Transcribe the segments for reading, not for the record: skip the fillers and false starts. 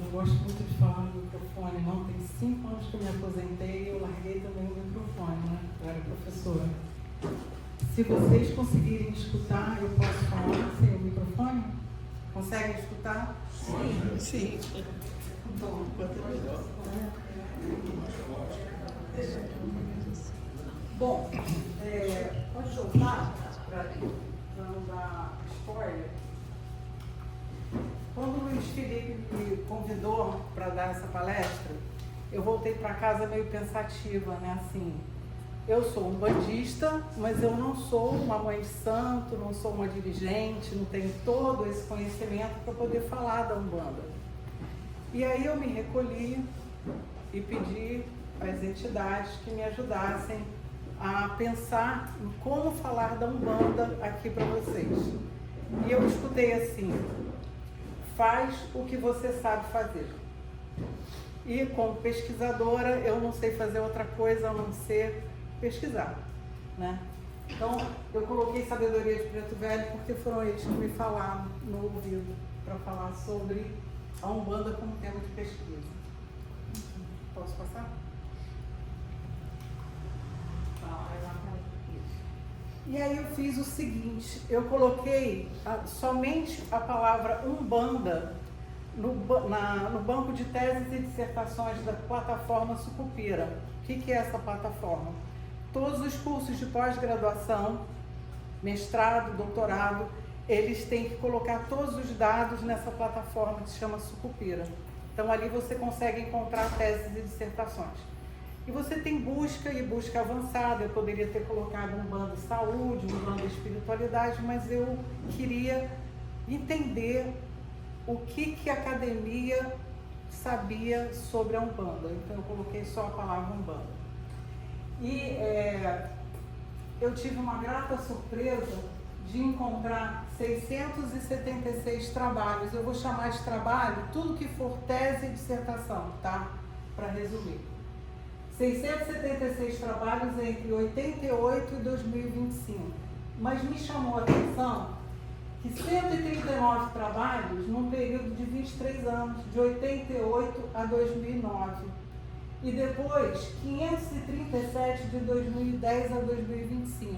eu gosto muito de falar no microfone, não, tem 5 anos que eu me aposentei e eu larguei também o microfone, né? Eu era professora. Se vocês conseguirem escutar, eu posso falar sem o microfone? Conseguem escutar? Sim. Sim. Então, bom, pode soltar para não dar spoiler. Quando o Luiz Felipe me convidou para dar essa palestra, eu voltei para casa meio pensativa, né? Assim, eu sou um bandista, mas eu não sou uma mãe de santo, não sou uma dirigente, não tenho todo esse conhecimento para poder falar da Umbanda. E aí eu me recolhi e pedi às entidades que me ajudassem a pensar em como falar da Umbanda aqui para vocês. E eu escutei assim: faz o que você sabe fazer. E como pesquisadora, eu não sei fazer outra coisa a não ser pesquisar, né? Então, eu coloquei Sabedoria de Preto Velho porque foram eles que me falaram no ouvido para falar sobre a Umbanda como tema de pesquisa. Posso passar? E aí eu fiz o seguinte, eu coloquei somente a palavra Umbanda no banco de teses e dissertações da plataforma Sucupira. O que é essa plataforma? Todos os cursos de pós-graduação, mestrado, doutorado, eles têm que colocar todos os dados nessa plataforma que se chama Sucupira. Então ali você consegue encontrar teses e dissertações. E você tem busca e busca avançada. Eu poderia ter colocado Umbanda Saúde, Umbanda Espiritualidade, mas eu queria entender o que a academia sabia sobre a Umbanda. Então eu coloquei só a palavra Umbanda. E eu tive uma grata surpresa de encontrar 676 trabalhos. Eu vou chamar de trabalho tudo que for tese e dissertação, tá? Para resumir. 676 trabalhos entre 88 e 2025. Mas me chamou a atenção que 139 trabalhos num período de 23 anos, de 88 a 2009. E depois, 537 de 2010 a 2025.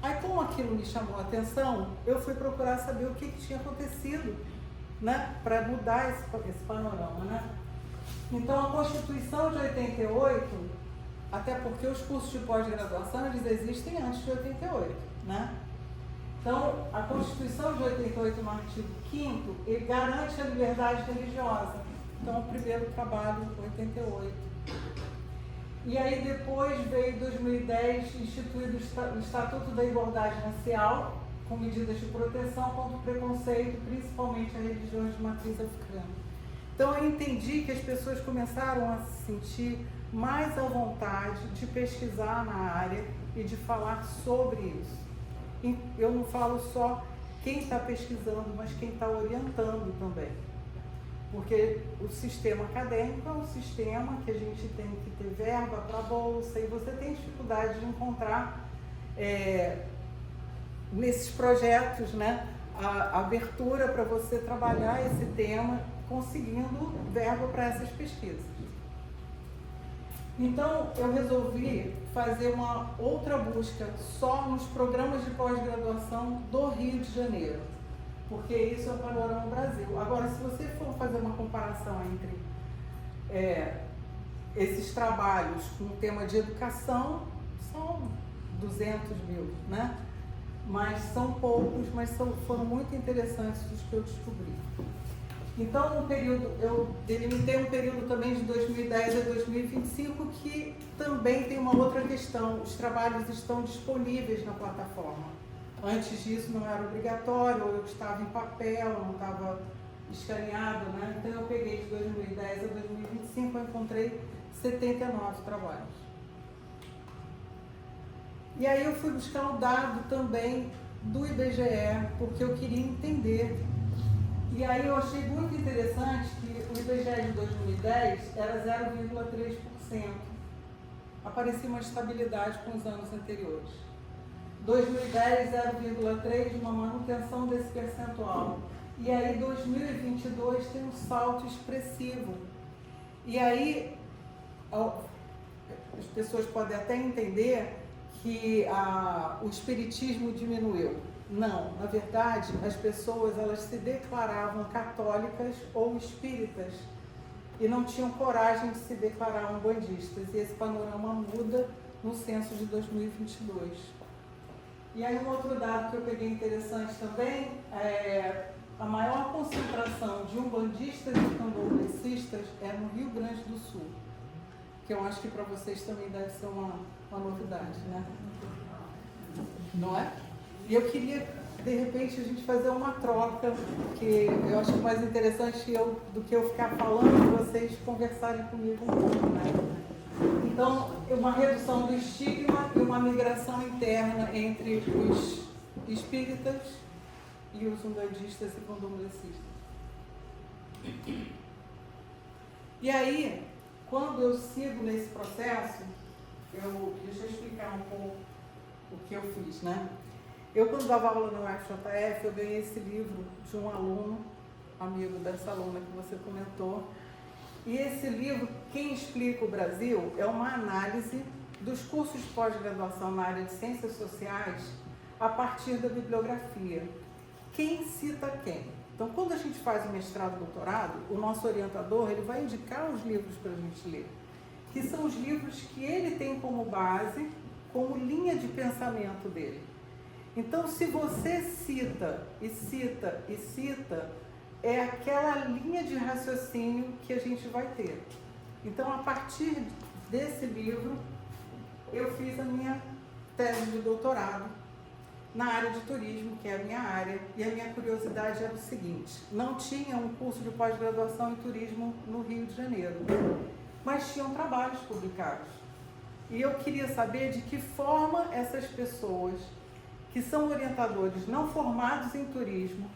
Aí, como aquilo me chamou a atenção, eu fui procurar saber o que tinha acontecido, né, para mudar esse panorama, né? Então, a Constituição de 88, até porque os cursos de pós-graduação, eles existem antes de 88, né? Então, a Constituição de 88, no artigo 5º, ele garante a liberdade religiosa. Então, o primeiro trabalho, 88. E aí, depois veio, em 2010, instituído o Estatuto da Igualdade Racial, com medidas de proteção contra o preconceito, principalmente a religiões de matriz africana. Então, eu entendi que as pessoas começaram a se sentir mais à vontade de pesquisar na área e de falar sobre isso. E eu não falo só quem está pesquisando, mas quem está orientando também. Porque o sistema acadêmico é um sistema que a gente tem que ter verba para a bolsa e você tem dificuldade de encontrar nesses projetos, né, a abertura para você trabalhar esse tema conseguindo verba para essas pesquisas. Então, eu resolvi fazer uma outra busca só nos programas de pós-graduação do Rio de Janeiro, porque isso é o panorama Brasil. Agora, se você for fazer uma comparação entre esses trabalhos com o tema de educação, são 200 mil, né? Mas são poucos, mas foram muito interessantes os que eu descobri. Então, eu delimitei um período também de 2010 a 2025 que também tem uma outra questão. Os trabalhos estão disponíveis na plataforma. Antes disso não era obrigatório, ou eu estava em papel, não estava escaneado, né? Então eu peguei de 2010 a 2025, eu encontrei 79 trabalhos. E aí eu fui buscar o dado também do IBGE, porque eu queria entender. E aí eu achei muito interessante que o IBGE de 2010 era 0,3%. Aparecia uma estabilidade com os anos anteriores. 2010, 0,3%, uma manutenção desse percentual. E aí 2022 tem um salto expressivo. E aí as pessoas podem até entender que o espiritismo diminuiu. Não, na verdade, as pessoas elas se declaravam católicas ou espíritas e não tinham coragem de se declarar umbandistas. E esse panorama muda no censo de 2022. E aí um outro dado que eu peguei interessante também é a maior concentração de umbandistas e candomblecistas é no Rio Grande do Sul, que eu acho que para vocês também deve ser uma novidade, né? Não é? E eu queria, de repente, a gente fazer uma troca, porque eu acho que mais interessante do que eu ficar falando, vocês conversarem comigo um pouco, né? Então, uma redução do estigma e uma migração interna entre os espíritas e os umbandistas e candomblecistas. E aí, quando eu sigo nesse processo, deixa eu explicar um pouco o que eu fiz, né? Eu, quando dava aula no UFJF, eu ganhei esse livro de um aluno, amigo dessa aluna que você comentou. E esse livro, Quem Explica o Brasil, é uma análise dos cursos de pós-graduação na área de ciências sociais a partir da bibliografia. Quem cita quem? Então, quando a gente faz o mestrado e doutorado, o nosso orientador ele vai indicar os livros para a gente ler, que são os livros que ele tem como base, como linha de pensamento dele. Então, se você cita e cita e cita, é aquela linha de raciocínio que a gente vai ter. Então, a partir desse livro, eu fiz a minha tese de doutorado na área de turismo, que é a minha área, e a minha curiosidade era o seguinte: não tinha um curso de pós-graduação em turismo no Rio de Janeiro, mas tinham trabalhos publicados. E eu queria saber de que forma essas pessoas, que são orientadores não formados em turismo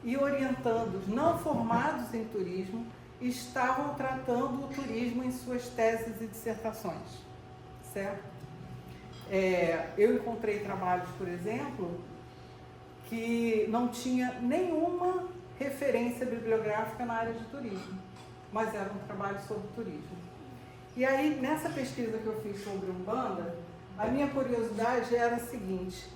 e orientandos não formados em turismo, estavam tratando o turismo em suas teses e dissertações, certo? Eu encontrei trabalhos, por exemplo, que não tinha nenhuma referência bibliográfica na área de turismo, mas era um trabalho sobre turismo. E aí, nessa pesquisa que eu fiz sobre Umbanda, a minha curiosidade era a seguinte: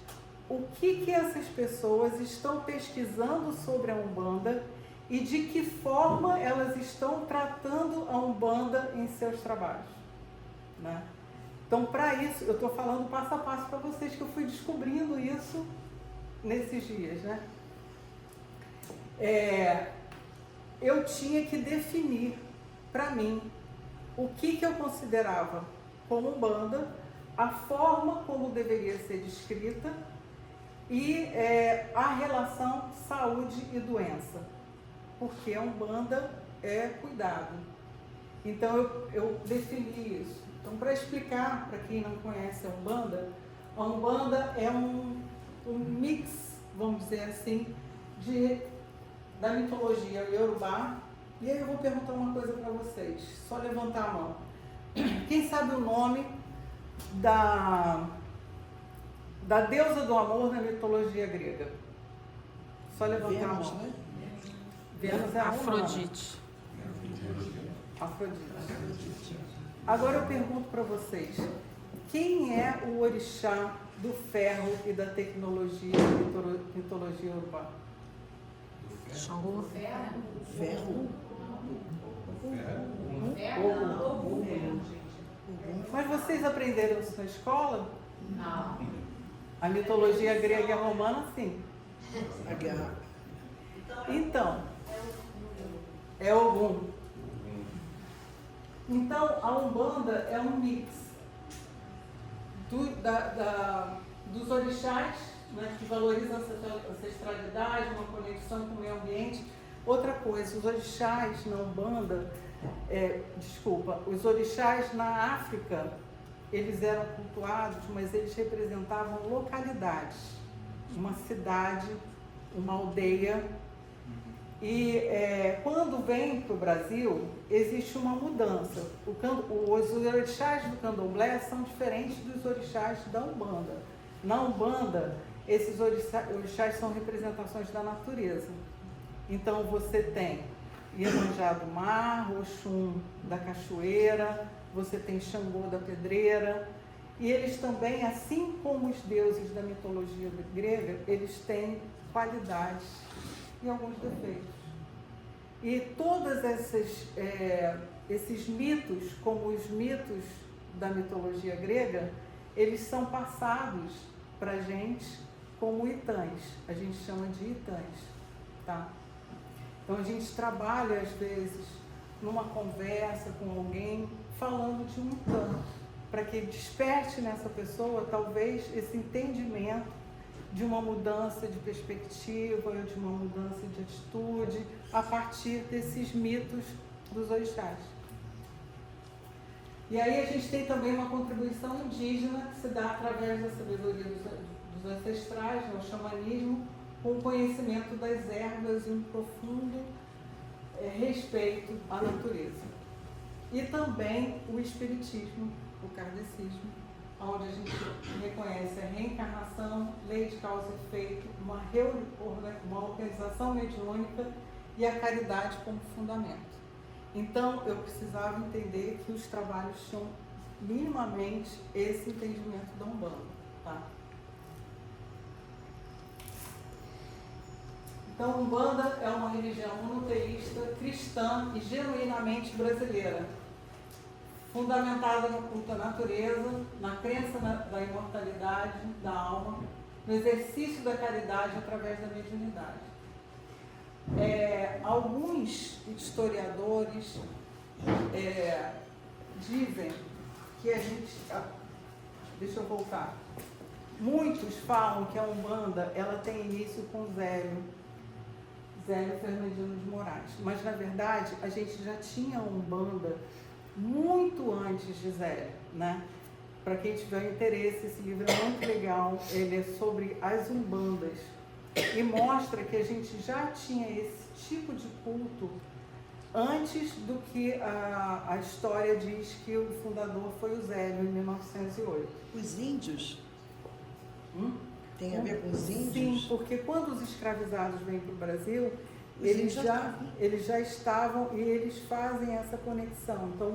o que essas pessoas estão pesquisando sobre a Umbanda e de que forma elas estão tratando a Umbanda em seus trabalhos, né? Então, para isso, eu estou falando passo a passo para vocês, que eu fui descobrindo isso nesses dias, né? Eu tinha que definir para mim o que eu considerava como Umbanda, a forma como deveria ser descrita e a relação saúde e doença, porque a Umbanda é cuidado. Então, eu defini isso. Então, para explicar para quem não conhece a Umbanda é um mix, vamos dizer assim, da mitologia Yorubá. E aí eu vou perguntar uma coisa para vocês, só levantar a mão. Quem sabe o nome da deusa do amor na mitologia grega? Só levantar a mão. Né? Vênus é a Afrodite. Afrodite. Agora eu pergunto para vocês, quem é o orixá do ferro e da tecnologia da mitologia urbana? Xangô. Ferro. Mas vocês aprenderam isso na escola? Não. A mitologia grega e romana, sim. A guerra. Então, é Ogum. Então, a Umbanda é um mix dos orixás, né, que valorizam a ancestralidade, uma conexão com o meio ambiente. Outra coisa, os orixás na Umbanda, os orixás na África, eles eram cultuados, mas eles representavam localidades, uma cidade, uma aldeia. E quando vem para o Brasil, existe uma mudança. Os orixás do candomblé são diferentes dos orixás da Umbanda. Na Umbanda, esses orixás são representações da natureza. Então você tem Iemanjá do mar, Oxum da cachoeira, você tem Xangô da pedreira, e eles também, assim como os deuses da mitologia grega, eles têm qualidades e alguns defeitos. E todos esses mitos, como os mitos da mitologia grega, eles são passados para a gente como itãs. A gente chama de itãs, tá? Então a gente trabalha, às vezes, numa conversa com alguém, falando de um itã, para que desperte nessa pessoa, talvez, esse entendimento de uma mudança de perspectiva, de uma mudança de atitude, a partir desses mitos dos orixás. E aí a gente tem também uma contribuição indígena que se dá através da sabedoria dos ancestrais, o xamanismo, com o conhecimento das ervas e um profundo respeito à natureza. E também o espiritismo, o kardecismo, onde a gente reconhece a reencarnação, lei de causa e efeito, uma organização mediúnica e a caridade como fundamento. Então, eu precisava entender que os trabalhos tinham minimamente esse entendimento da Umbanda, tá? Então, Umbanda é uma religião monoteísta, cristã e genuinamente brasileira, fundamentada no culto à natureza, na crença da imortalidade da alma, no exercício da caridade através da mediunidade. Alguns historiadores dizem que a gente... deixa eu voltar. Muitos falam que a Umbanda ela tem início com Zélio Fernandino de Moraes. Mas, na verdade, a gente já tinha Umbanda muito antes de Zélio, né? Para quem tiver interesse, esse livro é muito legal. Ele é sobre as Umbandas e mostra que a gente já tinha esse tipo de culto antes do que a história diz que o fundador foi o Zélio, em 1908. Os índios? Tem a ver com os índios? Sim, porque quando os escravizados vêm para o Brasil, eles já estavam e eles fazem essa conexão. Então,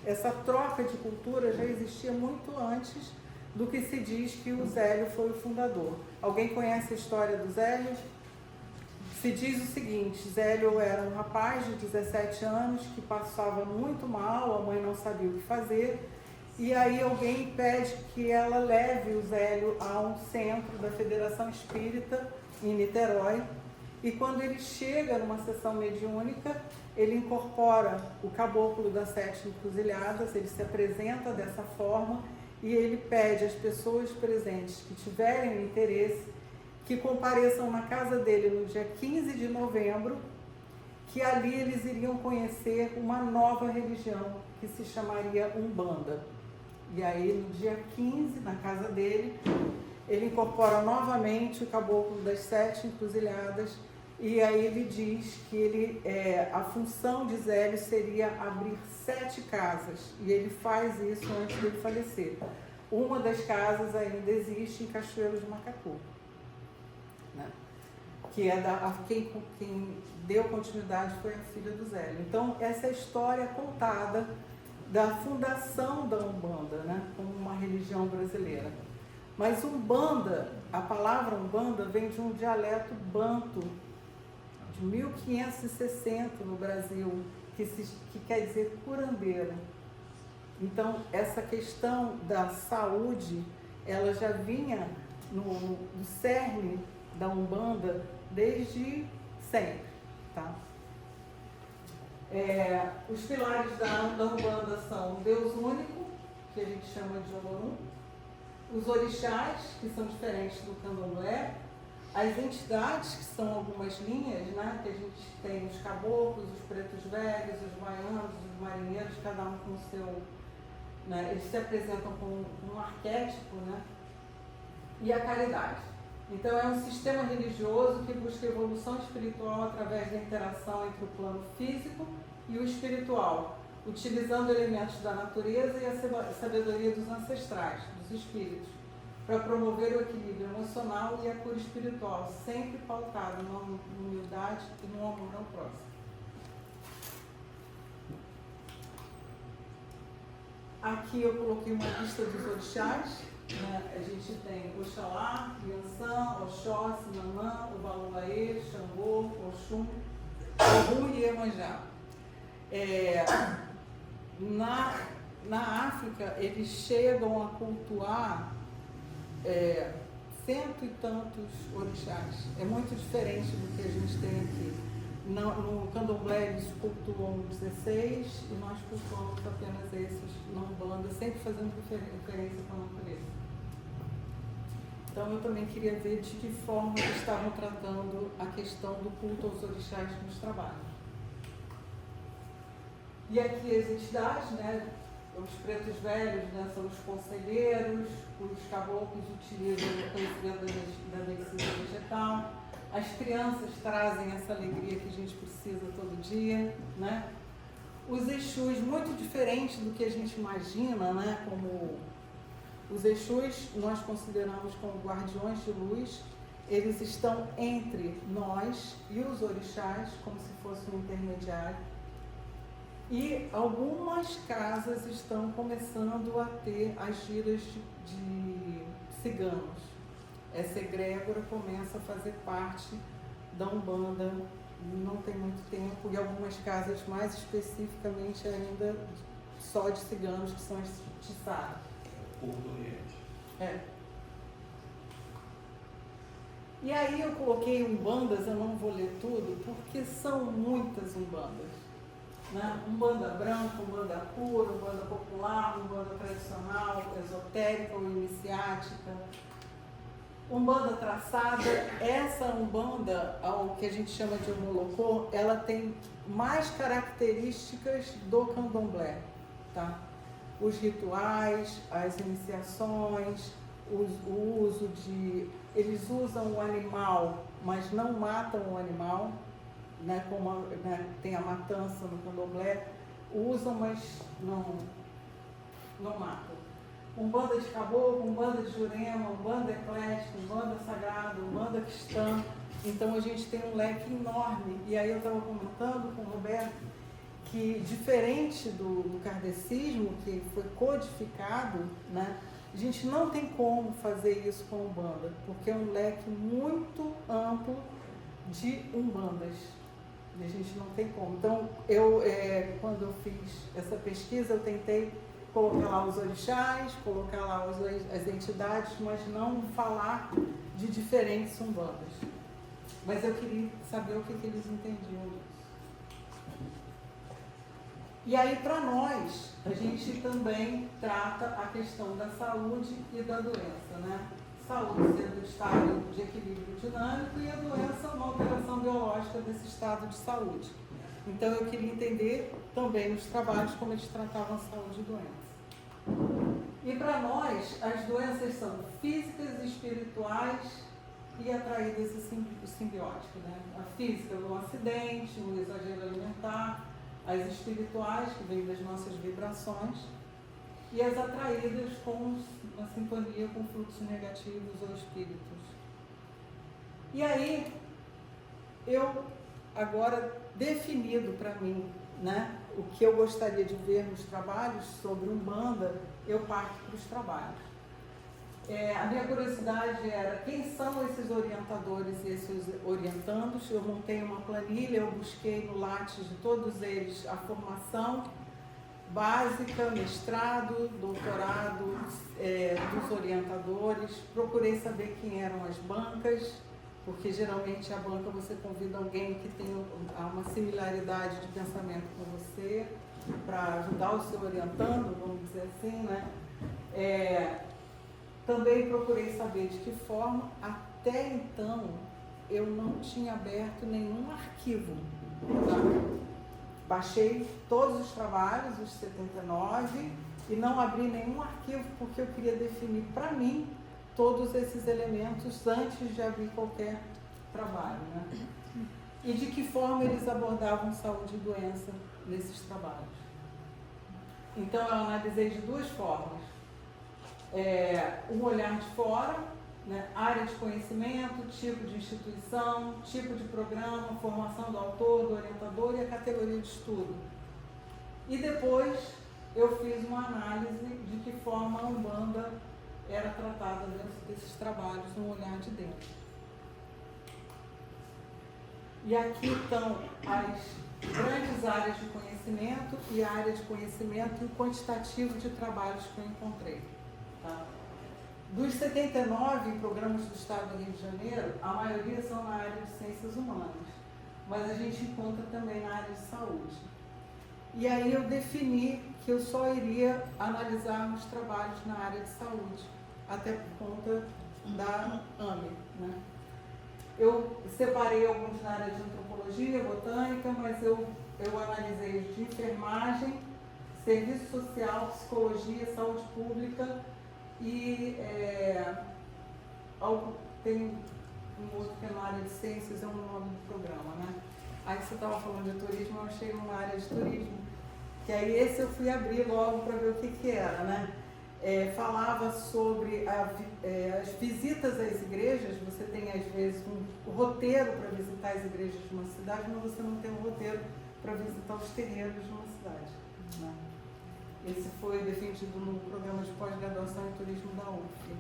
essa troca de cultura já existia muito antes do que se diz que o Zélio foi o fundador. Alguém conhece a história do Zélio? Se diz o seguinte: Zélio era um rapaz de 17 anos que passava muito mal, a mãe não sabia o que fazer, e aí alguém pede que ela leve o Zélio a um centro da Federação Espírita em Niterói, e quando ele chega numa sessão mediúnica, ele incorpora o caboclo das 7 encruzilhadas, ele se apresenta dessa forma e ele pede às pessoas presentes que tiverem interesse que compareçam na casa dele no dia 15 de novembro, que ali eles iriam conhecer uma nova religião que se chamaria Umbanda. E aí, no dia 15, na casa dele, ele incorpora novamente o caboclo das 7 encruzilhadas, e aí ele diz que a função de Zélio seria abrir 7 casas, e ele faz isso antes dele falecer. Uma das casas ainda existe em Cachoeiro de Macacu, né? Que quem deu continuidade foi a filha do Zélio. Então, essa é a história contada da fundação da Umbanda, né, como uma religião brasileira. Mas Umbanda, a palavra Umbanda vem de um dialeto banto de 1560 no Brasil, que quer dizer curandeira. Então, essa questão da saúde, ela já vinha no cerne da Umbanda desde sempre, tá? Os pilares da Umbanda são o Deus único, que a gente chama de Olorum, os orixás, que são diferentes do candomblé, as entidades, que são algumas linhas, né, que a gente tem os caboclos, os pretos velhos, os baianos, os marinheiros, cada um com o seu, né, eles se apresentam com um arquétipo, né, e a caridade. Então, é um sistema religioso que busca evolução espiritual através da interação entre o plano físico e o espiritual, utilizando elementos da natureza e a sabedoria dos ancestrais, dos espíritos, para promover o equilíbrio emocional e a cura espiritual, sempre pautado na humildade e no amor ao próximo. Aqui eu coloquei uma lista dos orixás, né? A gente tem Oxalá, Yansan, Oxóssi, Nanã, Obaluaê, Xangô, Oxum, Oru e Iemanjá. Na África, eles chegam a cultuar cento e tantos orixás. É muito diferente do que a gente tem aqui. No candomblé eles cultuam 16 e nós cultuamos apenas esses na Umbanda, sempre fazendo referência com a natureza. Então eu também queria ver de que forma eles estavam tratando a questão do culto aos orixás nos trabalhos. E aqui as entidades, né? Os pretos velhos, né, são os conselheiros, os caboclos utilizam o conhecimento da medicina vegetal, as crianças trazem essa alegria que a gente precisa todo dia, né? Os Exus, muito diferente do que a gente imagina, né? Como os Exus, nós consideramos como guardiões de luz, eles estão entre nós e os orixás, como se fosse um intermediário. E algumas casas estão começando a ter as giras de ciganos. Essa egrégora começa a fazer parte da Umbanda, não tem muito tempo, e algumas casas mais especificamente ainda só de ciganos, que são as tiçadas. Pouco do Oriente. E aí eu coloquei Umbandas, eu não vou ler tudo, porque são muitas Umbandas. Né? Umbanda branca, Umbanda pura, Umbanda popular, Umbanda tradicional, esotérica ou iniciática, Umbanda traçada. Essa Umbanda, ao que a gente chama de Omolocô, ela tem mais características do candomblé, tá? Os rituais, as iniciações, o uso de... Eles usam o animal, mas não matam o animal, né, como tem a matança no candomblé, usam, mas não matam. Umbanda de caboclo, Umbanda de Jurema, Umbanda eclética, Umbanda sagrada, Umbanda cristã. Então a gente tem um leque enorme. E aí eu estava comentando com o Roberto que, diferente do kardecismo, que foi codificado, né, a gente não tem como fazer isso com Umbanda, porque é um leque muito amplo de Umbandas. E a gente não tem como. Então, quando eu fiz essa pesquisa, eu tentei colocar lá os orixás, colocar lá as entidades, mas não falar de diferentes Umbandas. Mas eu queria saber o que eles entendiam disso. E aí, para nós, a gente também trata a questão da saúde e da doença, né? Saúde sendo o estado de equilíbrio dinâmico e a doença uma alteração biológica desse estado de saúde. Então eu queria entender também nos trabalhos como eles tratavam a saúde e doença. E para nós, as doenças são físicas, espirituais e atraídas e simbióticas, né? A física, um acidente, um exagero alimentar, as espirituais, que vêm das nossas vibrações, e as atraídas com uma sintonia com fluxos negativos ou espíritos. E aí, eu agora definido para mim, né, o que eu gostaria de ver nos trabalhos sobre Umbanda, eu parto para os trabalhos. A minha curiosidade era quem são esses orientadores e esses orientandos. Eu montei uma planilha, eu busquei no Lattes de todos eles a formação básica, mestrado, doutorado dos orientadores. Procurei saber quem eram as bancas, porque geralmente a banca você convida alguém que tem uma similaridade de pensamento com você para ajudar o seu orientando, vamos dizer assim, né? Também procurei saber de que forma. Até então eu não tinha aberto nenhum arquivo, tá? Baixei todos os trabalhos, os 79, e não abri nenhum arquivo porque eu queria definir para mim todos esses elementos antes de abrir qualquer trabalho, né? E de que forma eles abordavam saúde e doença nesses trabalhos. Então eu analisei de duas formas. Um olhar de fora, né? Área de conhecimento, tipo de instituição, tipo de programa, formação do autor, do orientador e a categoria de estudo. E depois eu fiz uma análise de que forma a Umbanda era tratada dentro desses trabalhos, um olhar de dentro. E aqui estão as grandes áreas de conhecimento e a área de conhecimento e o quantitativo de trabalhos que eu encontrei. Tá? Dos 79 programas do Estado do Rio de Janeiro, a maioria são na área de ciências humanas, mas a gente encontra também na área de saúde. E aí eu defini que eu só iria analisar os trabalhos na área de saúde, até por conta da AME, né? Eu separei alguns na área de antropologia, botânica, mas eu analisei os de enfermagem, serviço social, psicologia, saúde pública e tem um outro que é na área de ciências, é o nome do programa, né? Aí você estava falando de turismo, eu achei uma área de turismo, que aí esse eu fui abrir logo para ver o que era, né? Falava sobre as visitas às igrejas. Você tem às vezes um roteiro para visitar as igrejas de uma cidade, mas você não tem um roteiro para visitar os terreiros de uma cidade, né? Esse foi defendido no programa de pós-graduação em turismo da UF.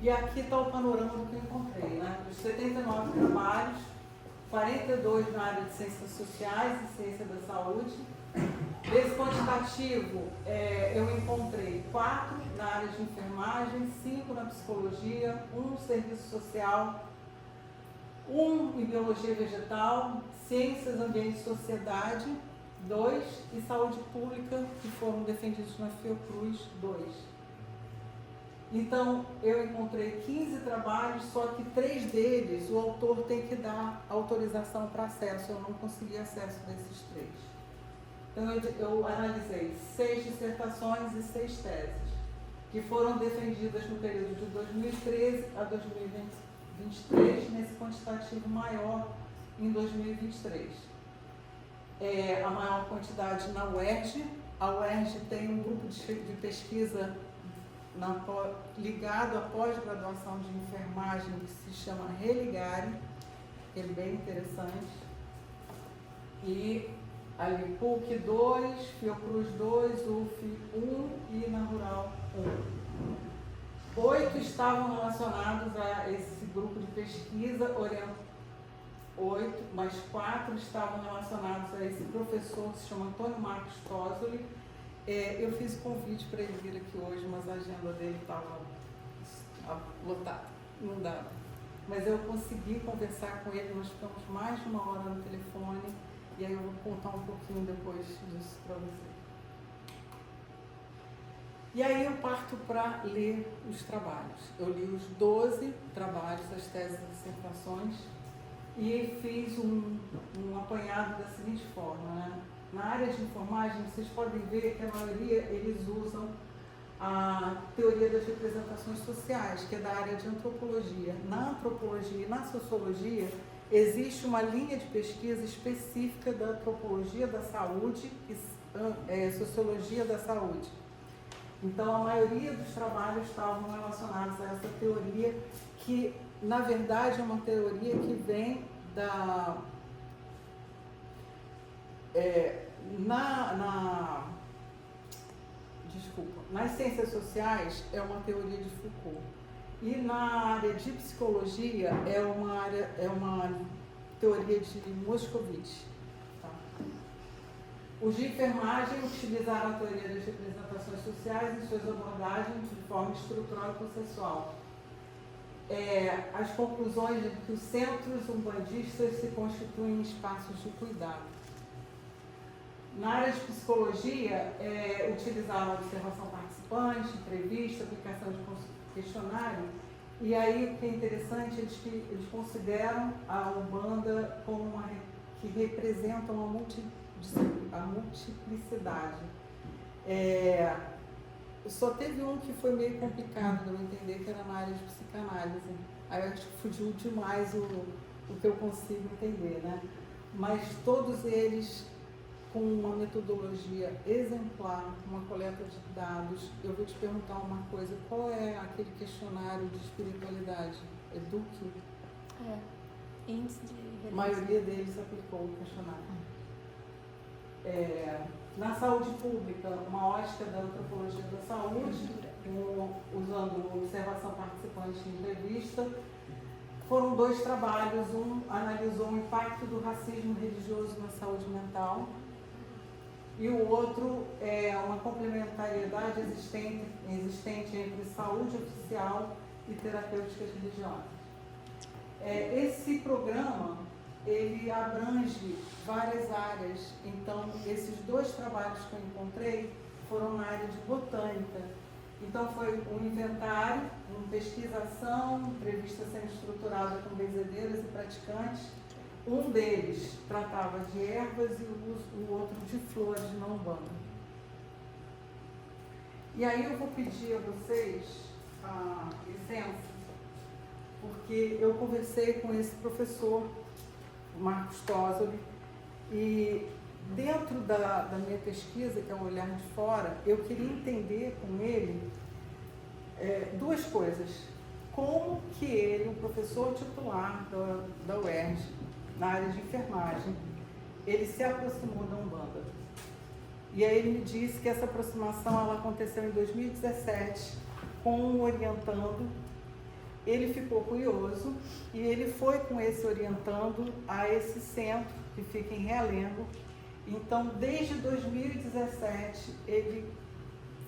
E aqui está o panorama do que eu encontrei, né? Dos 79 trabalhos, 42 na área de ciências sociais e ciência da saúde. Desse quantitativo, eu encontrei 4 na área de enfermagem, 5 na psicologia, 1 no serviço social, 1 em biologia vegetal, ciências, ambiente e sociedade, 2, e saúde pública, que foram defendidos na Fiocruz, 2. Então, eu encontrei 15 trabalhos, só que 3 deles o autor tem que dar autorização para acesso. Eu não consegui acesso desses 3. Então, eu analisei 6 dissertações e 6 teses, que foram defendidas no período de 2013 a 2023, nesse quantitativo maior em 2023. A maior quantidade na UERJ. A UERJ tem um grupo de pesquisa ligado à pós-graduação de enfermagem que se chama Religare, que é bem interessante. E ali PUC 2, Fiocruz 2, UF 1 e na Rural 1. 8 estavam relacionados a esse grupo de pesquisa, 8, mas 4 estavam relacionados a esse professor que se chama Antônio Marcos Tosoli. Eu fiz o convite para ele vir aqui hoje, mas a agenda dele estava lotada, não dava. Mas eu consegui conversar com ele, nós ficamos mais de 1 hora no telefone, e aí eu vou contar um pouquinho depois disso para você. E aí eu parto para ler os trabalhos. Eu li os 12 trabalhos, as teses e dissertações, e fiz um apanhado da seguinte forma, né? Na área de enfermagem, vocês podem ver que a maioria eles usam a teoria das representações sociais, que é da área de antropologia. Na antropologia e na sociologia, existe uma linha de pesquisa específica da antropologia da saúde e sociologia da saúde. Então, a maioria dos trabalhos estavam relacionados a essa teoria, que, na verdade, é uma teoria que vem da... nas ciências sociais é uma teoria de Foucault, e na área de psicologia é uma teoria de Moscovitch. Tá? Os de enfermagem utilizaram a teoria das representações sociais em suas abordagens de forma estrutural e processual. As conclusões de que os centros umbandistas se constituem em espaços de cuidado. Na área de psicologia, utilizaram a observação participante, entrevista, aplicação de questionário, e aí o que é interessante é que eles consideram a Umbanda como que representa a multiplicidade. Só teve um que foi meio complicado de eu entender, que era na área de psicanálise. Aí eu acho que fugiu demais o que eu consigo entender, né? Mas todos eles com uma metodologia exemplar, uma coleta de dados. Eu vou te perguntar uma coisa, qual é aquele questionário de espiritualidade? Eduque? Índice de A maioria deles aplicou o questionário. Na saúde pública, uma ótica da antropologia da saúde, usando observação participante e entrevista. Foram 2 trabalhos, um analisou o impacto do racismo religioso na saúde mental e o outro é uma complementariedade existente entre saúde oficial e terapêuticas religiosas. Esse programa, ele abrange várias áreas, então esses 2 trabalhos que eu encontrei foram na área de botânica. Então foi um inventário, uma pesquisação, entrevista sendo estruturada com benzedeiras e praticantes. Um deles tratava de ervas e o outro de flores na Umbanda. E aí eu vou pedir a vocês a licença, porque eu conversei com esse professor, o Marcos Tosoli, e dentro da minha pesquisa, que é o Olhar de Fora, eu queria entender com ele 2 coisas. Como que ele, um professor titular da UERJ, na área de enfermagem, ele se aproximou da Umbanda. E aí ele me disse que essa aproximação ela aconteceu em 2017 com um orientando. Ele ficou curioso e ele foi com esse orientando a esse centro que fica em Realengo. Então, desde 2017, ele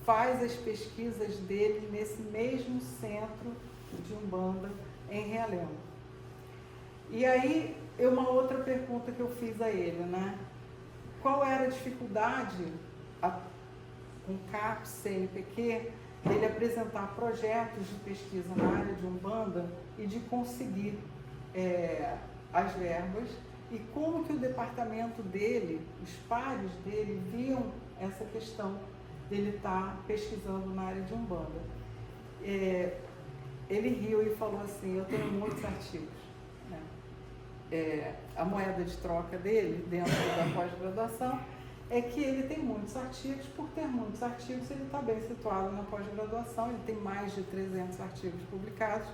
faz as pesquisas dele nesse mesmo centro de Umbanda em Realengo. E aí, uma outra pergunta que eu fiz a ele, né? Qual era a dificuldade com CAPS, CNPq, dele apresentar projetos de pesquisa na área de Umbanda e de conseguir as verbas, e como que o departamento dele, os pares dele, viam essa questão dele estar pesquisando na área de Umbanda. Ele riu e falou assim, eu tenho muitos artigos. Né? A moeda de troca dele, dentro da pós-graduação, é que ele tem muitos artigos. Por ter muitos artigos, ele está bem situado na pós-graduação, ele tem mais de 300 artigos publicados.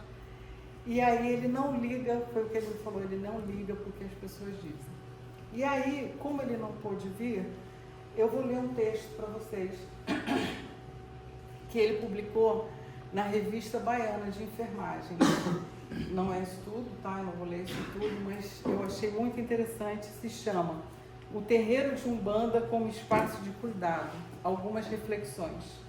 E aí ele não liga, foi o que ele falou, ele não liga porque as pessoas dizem. E aí, como ele não pôde vir, eu vou ler um texto para vocês que ele publicou na Revista Baiana de Enfermagem. Não é isso tudo, tá? Eu não vou ler isso tudo, mas eu achei muito interessante. Se chama O Terreiro de Umbanda como Espaço de Cuidado. Algumas reflexões.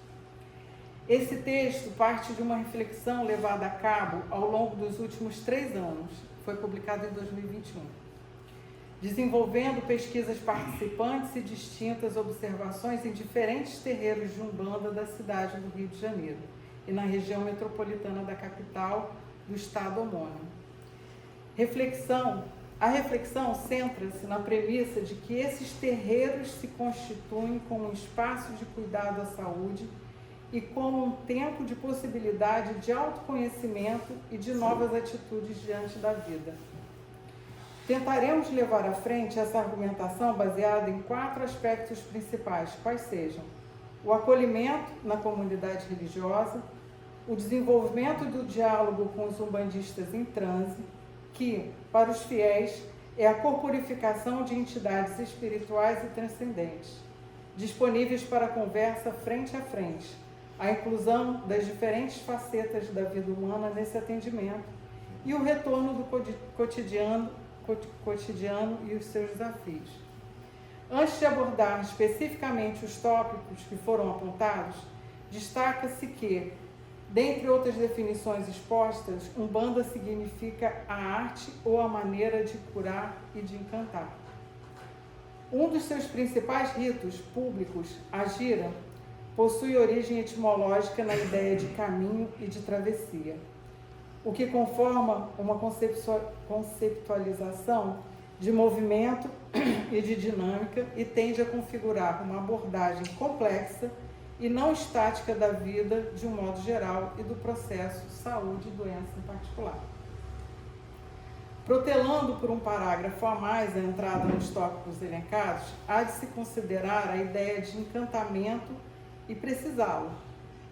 Esse texto parte de uma reflexão levada a cabo ao longo dos últimos 3 anos. Foi publicado em 2021. Desenvolvendo pesquisas participantes e distintas observações em diferentes terreiros de Umbanda da cidade do Rio de Janeiro e na região metropolitana da capital do estado homônimo. A reflexão centra-se na premissa de que esses terreiros se constituem como um espaço de cuidado à saúde e como um tempo de possibilidade de autoconhecimento e de novas atitudes diante da vida. Tentaremos levar à frente essa argumentação baseada em 4 aspectos principais, quais sejam: o acolhimento na comunidade religiosa, o desenvolvimento do diálogo com os umbandistas em transe, que, para os fiéis, é a corporificação de entidades espirituais e transcendentes, disponíveis para conversa frente a frente, a inclusão das diferentes facetas da vida humana nesse atendimento e o retorno do cotidiano e os seus desafios. Antes de abordar especificamente os tópicos que foram apontados, destaca-se que, dentre outras definições expostas, Umbanda significa a arte ou a maneira de curar e de encantar. Um dos seus principais ritos públicos, a gira, possui origem etimológica na ideia de caminho e de travessia, o que conforma uma conceptualização de movimento e de dinâmica e tende a configurar uma abordagem complexa e não estática da vida de um modo geral e do processo saúde e doença em particular. Protelando por um parágrafo a mais a entrada nos tópicos elencados, há de se considerar a ideia de encantamento e precisá-lo,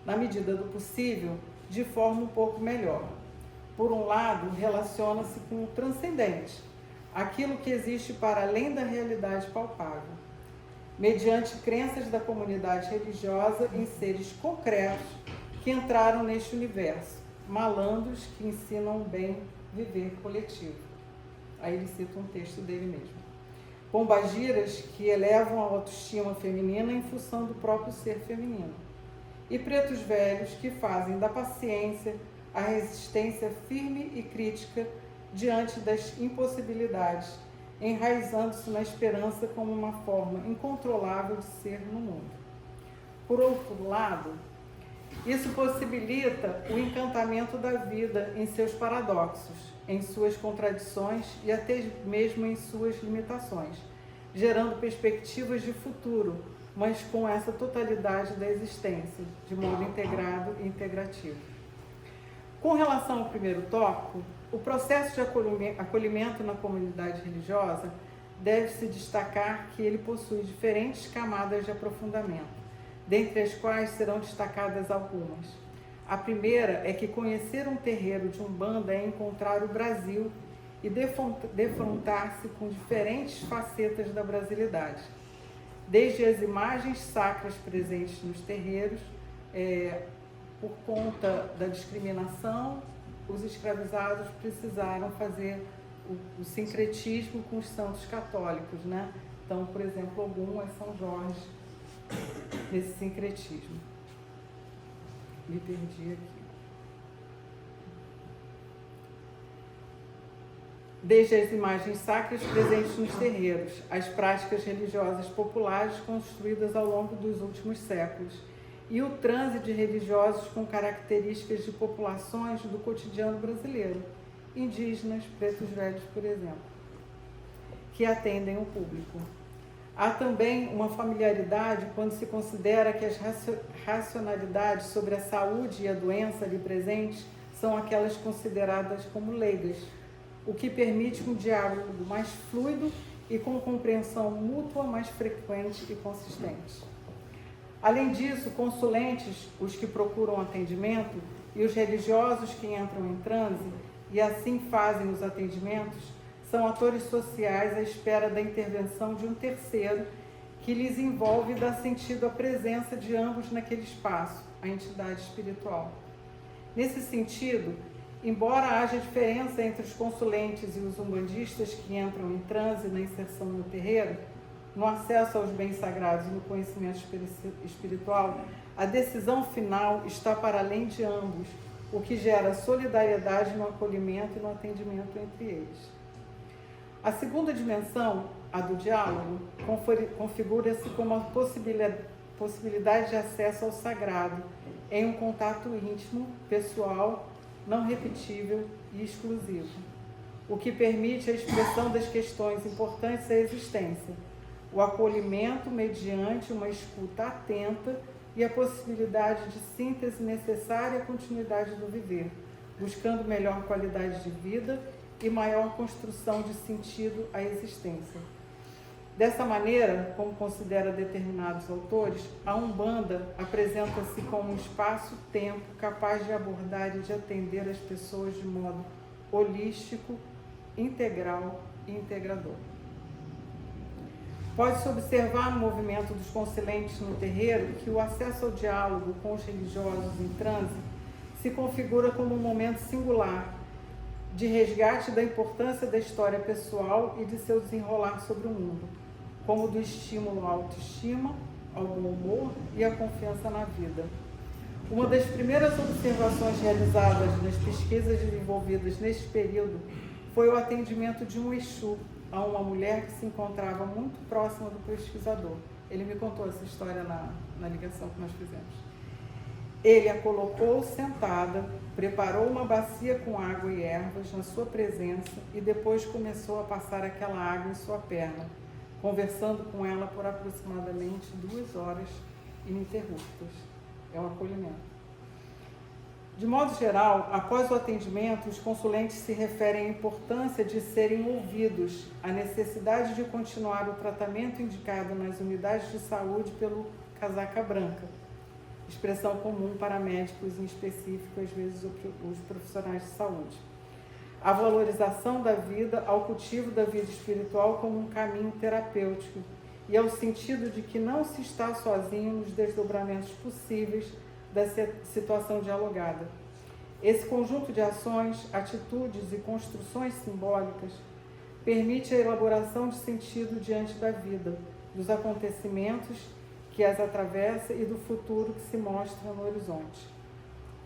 na medida do possível, de forma um pouco melhor. Por um lado, relaciona-se com o transcendente, aquilo que existe para além da realidade palpável, mediante crenças da comunidade religiosa em seres concretos que entraram neste universo, malandros que ensinam o bem viver coletivo. Aí ele cita um texto dele mesmo. Pombagiras que elevam a autoestima feminina em função do próprio ser feminino. E pretos velhos que fazem da paciência a resistência firme e crítica diante das impossibilidades, enraizando-se na esperança como uma forma incontrolável de ser no mundo. Por outro lado, isso possibilita o encantamento da vida em seus paradoxos, em suas contradições e até mesmo em suas limitações, gerando perspectivas de futuro, mas com essa totalidade da existência, de modo integrado e integrativo. Com relação ao primeiro tópico, o processo de acolhimento na comunidade religiosa deve-se destacar que ele possui diferentes camadas de aprofundamento, dentre as quais serão destacadas algumas. A primeira é que conhecer um terreiro de Umbanda é encontrar o Brasil e defrontar-se com diferentes facetas da brasilidade, desde as imagens sacras presentes nos terreiros, por conta da discriminação, os escravizados precisaram fazer o sincretismo com os santos católicos, né? Então, por exemplo, Ogum é São Jorge nesse sincretismo. Me perdi aqui. Desde as imagens sacras presentes nos terreiros, as práticas religiosas populares construídas ao longo dos últimos séculos, e o transe de religiosos com características de populações do cotidiano brasileiro, indígenas, pretos velhos, por exemplo, que atendem o público. Há também uma familiaridade quando se considera que as racionalidades sobre a saúde e a doença ali presentes são aquelas consideradas como leigas, o que permite um diálogo mais fluido e com compreensão mútua mais frequente e consistente. Além disso, consulentes, os que procuram atendimento, e os religiosos que entram em transe e assim fazem os atendimentos, são atores sociais à espera da intervenção de um terceiro que lhes envolve e dá sentido à presença de ambos naquele espaço, a entidade espiritual. Nesse sentido, embora haja diferença entre os consulentes e os umbandistas que entram em transe na inserção no terreiro, no acesso aos bens sagrados e no conhecimento espiritual, a decisão final está para além de ambos, o que gera solidariedade no acolhimento e no atendimento entre eles. A segunda dimensão, a do diálogo, configura-se como a possibilidade de acesso ao sagrado em um contato íntimo, pessoal, não repetível e exclusivo, o que permite a expressão das questões importantes à existência, o acolhimento mediante uma escuta atenta e a possibilidade de síntese necessária à continuidade do viver, buscando melhor qualidade de vida e maior construção de sentido à existência. Dessa maneira, como considera determinados autores, a Umbanda apresenta-se como um espaço-tempo capaz de abordar e de atender as pessoas de modo holístico, integral e integrador. Pode-se observar no movimento dos consulentes no terreiro que o acesso ao diálogo com os religiosos em transe se configura como um momento singular de resgate da importância da história pessoal e de seu desenrolar sobre o mundo, como do estímulo à autoestima, ao bom humor e à confiança na vida. Uma das primeiras observações realizadas nas pesquisas desenvolvidas neste período foi o atendimento de um Exu a uma mulher que se encontrava muito próxima do pesquisador. Ele me contou essa história na ligação que nós fizemos. Ele a colocou sentada, preparou uma bacia com água e ervas na sua presença e depois começou a passar aquela água em sua perna, conversando com ela por aproximadamente 2 horas ininterruptas. É um acolhimento. De modo geral, após o atendimento, os consulentes se referem à importância de serem ouvidos, à necessidade de continuar o tratamento indicado nas unidades de saúde pelo casaca branca, expressão comum para médicos em específico, às vezes os profissionais de saúde. A valorização da vida, ao cultivo da vida espiritual como um caminho terapêutico e ao sentido de que não se está sozinho nos desdobramentos possíveis da situação dialogada. Esse conjunto de ações, atitudes e construções simbólicas permite a elaboração de sentido diante da vida, dos acontecimentos que as atravessa e do futuro que se mostra no horizonte.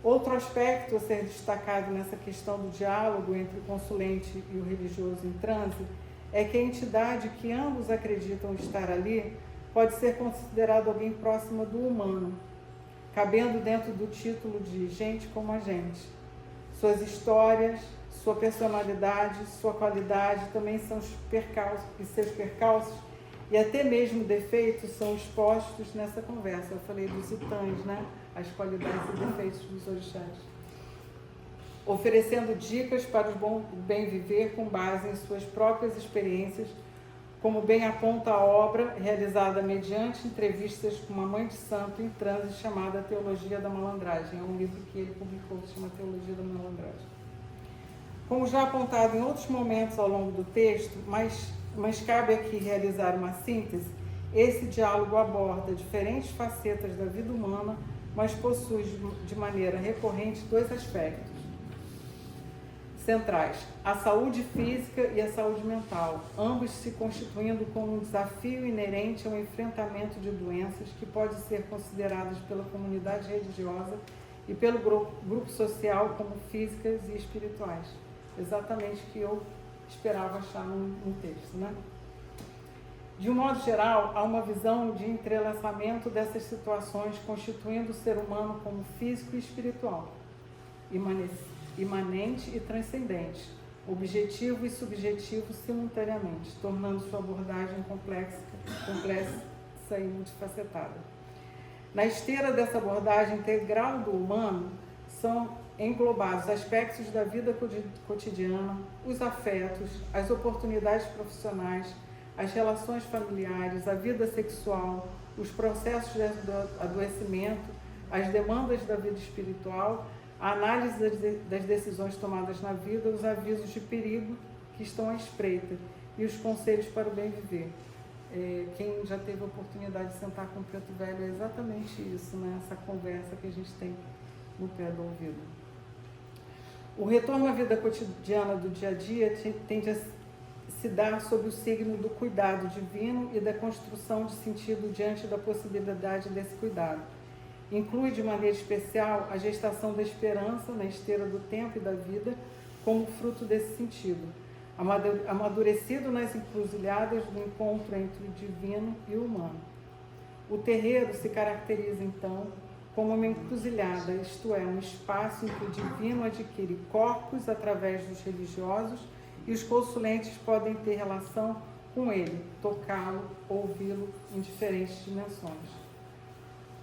Outro aspecto a ser destacado nessa questão do diálogo entre o consulente e o religioso em transe é que a entidade que ambos acreditam estar ali pode ser considerada alguém próxima do humano, cabendo dentro do título de gente como a gente. Suas histórias, sua personalidade, sua qualidade também são os percalços, e seus percalços e até mesmo defeitos são expostos nessa conversa. Eu falei dos itãs, né? As qualidades e defeitos dos orixás. Oferecendo dicas para o bem viver com base em suas próprias experiências, como bem aponta a obra realizada mediante entrevistas com uma mãe de santo em transe chamada Teologia da Malandragem. É um livro que ele publicou, que se chama Teologia da Malandragem. Como já apontado em outros momentos ao longo do texto, mas cabe aqui realizar uma síntese, esse diálogo aborda diferentes facetas da vida humana, mas possui de maneira recorrente dois aspectos centrais: a saúde física e a saúde mental, ambos se constituindo como um desafio inerente ao enfrentamento de doenças que podem ser consideradas pela comunidade religiosa e pelo grupo social como físicas e espirituais. Exatamente o que eu esperava achar no texto, né? De um modo geral, há uma visão de entrelaçamento dessas situações, constituindo o ser humano como físico e espiritual, imanente e transcendente, objetivo e subjetivo simultaneamente, tornando sua abordagem complexa e multifacetada. Na esteira dessa abordagem integral do humano, são englobados aspectos da vida cotidiana, os afetos, as oportunidades profissionais, as relações familiares, a vida sexual, os processos de adoecimento, as demandas da vida espiritual, a análise das decisões tomadas na vida, os avisos de perigo que estão à espreita e os conselhos para o bem viver. Quem já teve a oportunidade de sentar com o Preto Velho é exatamente isso, né? Essa conversa que a gente tem no pé do ouvido. O retorno à vida cotidiana do dia a dia tende a se dar sob o signo do cuidado divino e da construção de sentido diante da possibilidade desse cuidado. Inclui de maneira especial a gestação da esperança na esteira do tempo e da vida como fruto desse sentido, amadurecido nas encruzilhadas do encontro entre o divino e o humano. O terreiro se caracteriza, então, como uma encruzilhada, isto é, um espaço em que o divino adquire corpos através dos religiosos e os consulentes podem ter relação com ele, tocá-lo, ouvi-lo em diferentes dimensões.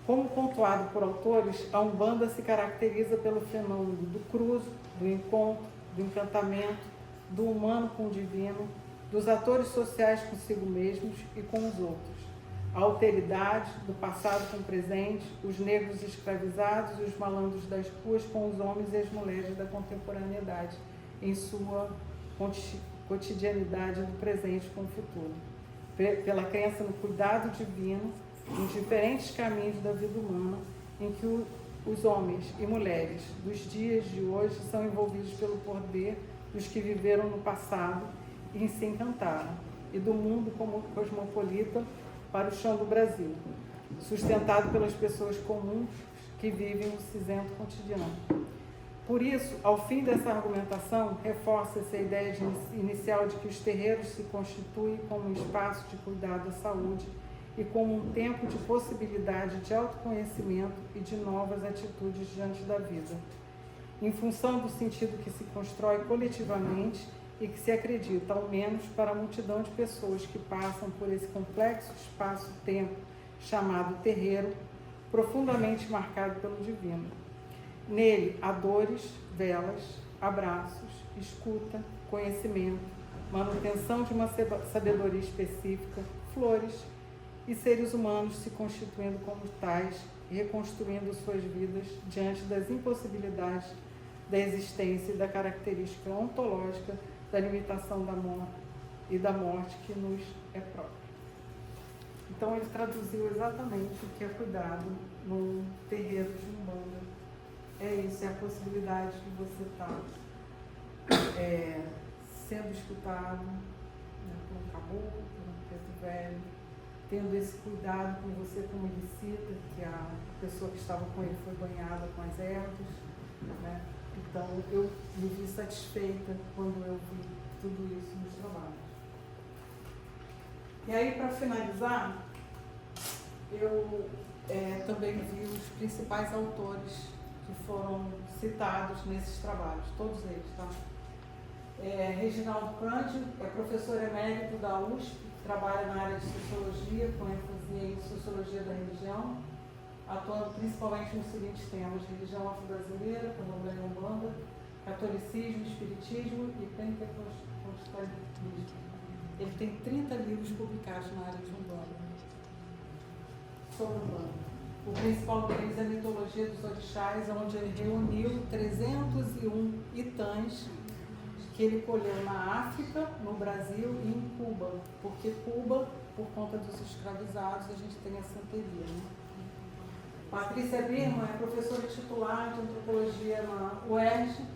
Como pontuado por autores, a Umbanda se caracteriza pelo fenômeno do cruzo, do encontro, do encantamento, do humano com o divino, dos atores sociais consigo mesmos e com os outros, a alteridade do passado com o presente, os negros escravizados e os malandros das ruas com os homens e as mulheres da contemporaneidade, em sua cotidianidade do presente com o futuro. Pela crença no cuidado divino, nos diferentes caminhos da vida humana, em que os homens e mulheres dos dias de hoje são envolvidos pelo poder dos que viveram no passado e se encantaram, e do mundo como cosmopolita para o chão do Brasil, sustentado pelas pessoas comuns que vivem o cinzento cotidiano. Por isso, ao fim dessa argumentação, reforça-se a ideia inicial de que os terreiros se constituem como um espaço de cuidado à saúde e como um tempo de possibilidade de autoconhecimento e de novas atitudes diante da vida, em função do sentido que se constrói coletivamente e que se acredita, ao menos, para a multidão de pessoas que passam por esse complexo espaço-tempo chamado terreiro, profundamente marcado pelo divino. Nele há dores, velas, abraços, escuta, conhecimento, manutenção de uma sabedoria específica, flores e seres humanos se constituindo como tais e reconstruindo suas vidas diante das impossibilidades da existência e da característica ontológica da limitação da morte e da morte que nos é própria. Então ele traduziu exatamente o que é cuidado num terreiro de Umbanda. É isso, é a possibilidade de você estar sendo escutado, né, por um caboclo, por um preto velho, tendo esse cuidado com você como ele cita, que a pessoa que estava com ele foi banhada com as ervas, né? Então eu me vi satisfeita quando eu vi tudo isso nos trabalhos. E aí, para finalizar, eu também vi os principais autores que foram citados nesses trabalhos, todos eles, tá? Reginaldo Cândido é professor emérito da USP, trabalha na área de Sociologia, com ênfase em Sociologia da Religião, atuando principalmente nos seguintes temas: religião afro-brasileira, candomblé e umbanda, catolicismo, espiritismo e pentecostalismo. Ele tem 30 livros publicados na área de umbanda, sobre umbanda. O principal deles é a mitologia dos orixás, onde ele reuniu 301 itãs que ele colheu na África, no Brasil e em Cuba, porque Cuba, por conta dos escravizados, a gente tem a santeria, né? Patrícia Birman é professora titular de antropologia na UERJ,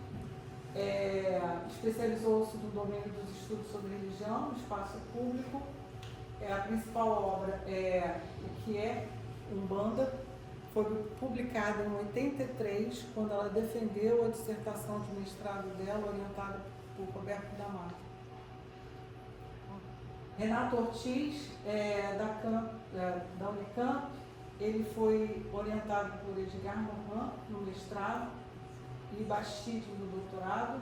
especializou-se no domínio dos estudos sobre religião, no espaço público. A principal obra é O que é Umbanda, foi publicada em 83, quando ela defendeu a dissertação de mestrado dela, orientada por Roberto D'Amato. Renato Ortiz, da Unicamp, ele foi orientado por Edgar Morin no mestrado e Bastide no doutorado,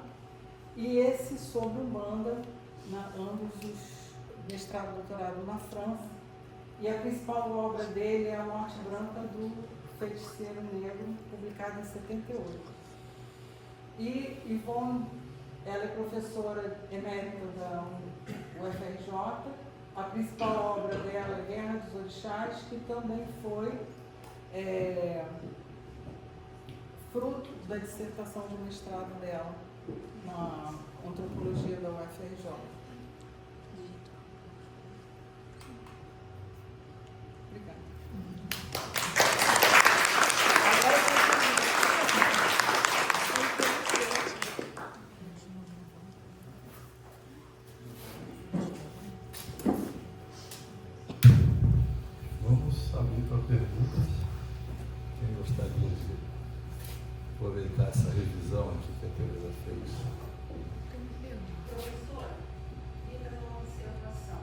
e esse sobre Umbanda, ambos os mestrado e doutorado na França, e a principal obra dele é A Morte Branca do Feiticeiro Negro, publicada em 78. E Ivone, ela é professora emérita da UFRJ. A principal obra dela é Guerra dos Orixás, que também foi fruto da dissertação de mestrado dela na antropologia da UFRJ. Obrigada. Perguntas. Quem gostaria de aproveitar essa revisão aqui que a Tereza fez? Professor, queria fazer uma observação.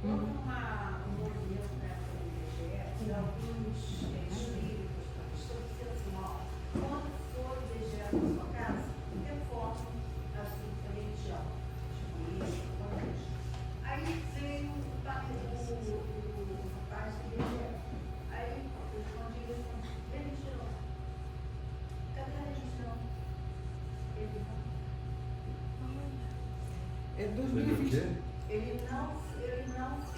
Houve um movimento na época do IBGE de alguns espíritos estão dizendo assim, quando for o IBGE na sua casa, reforme a sua religião. Aí veio o rapaz do IBGE. Aí eu respondi, religião. Cadê a religião? Ele não. É 2020. Ele não fez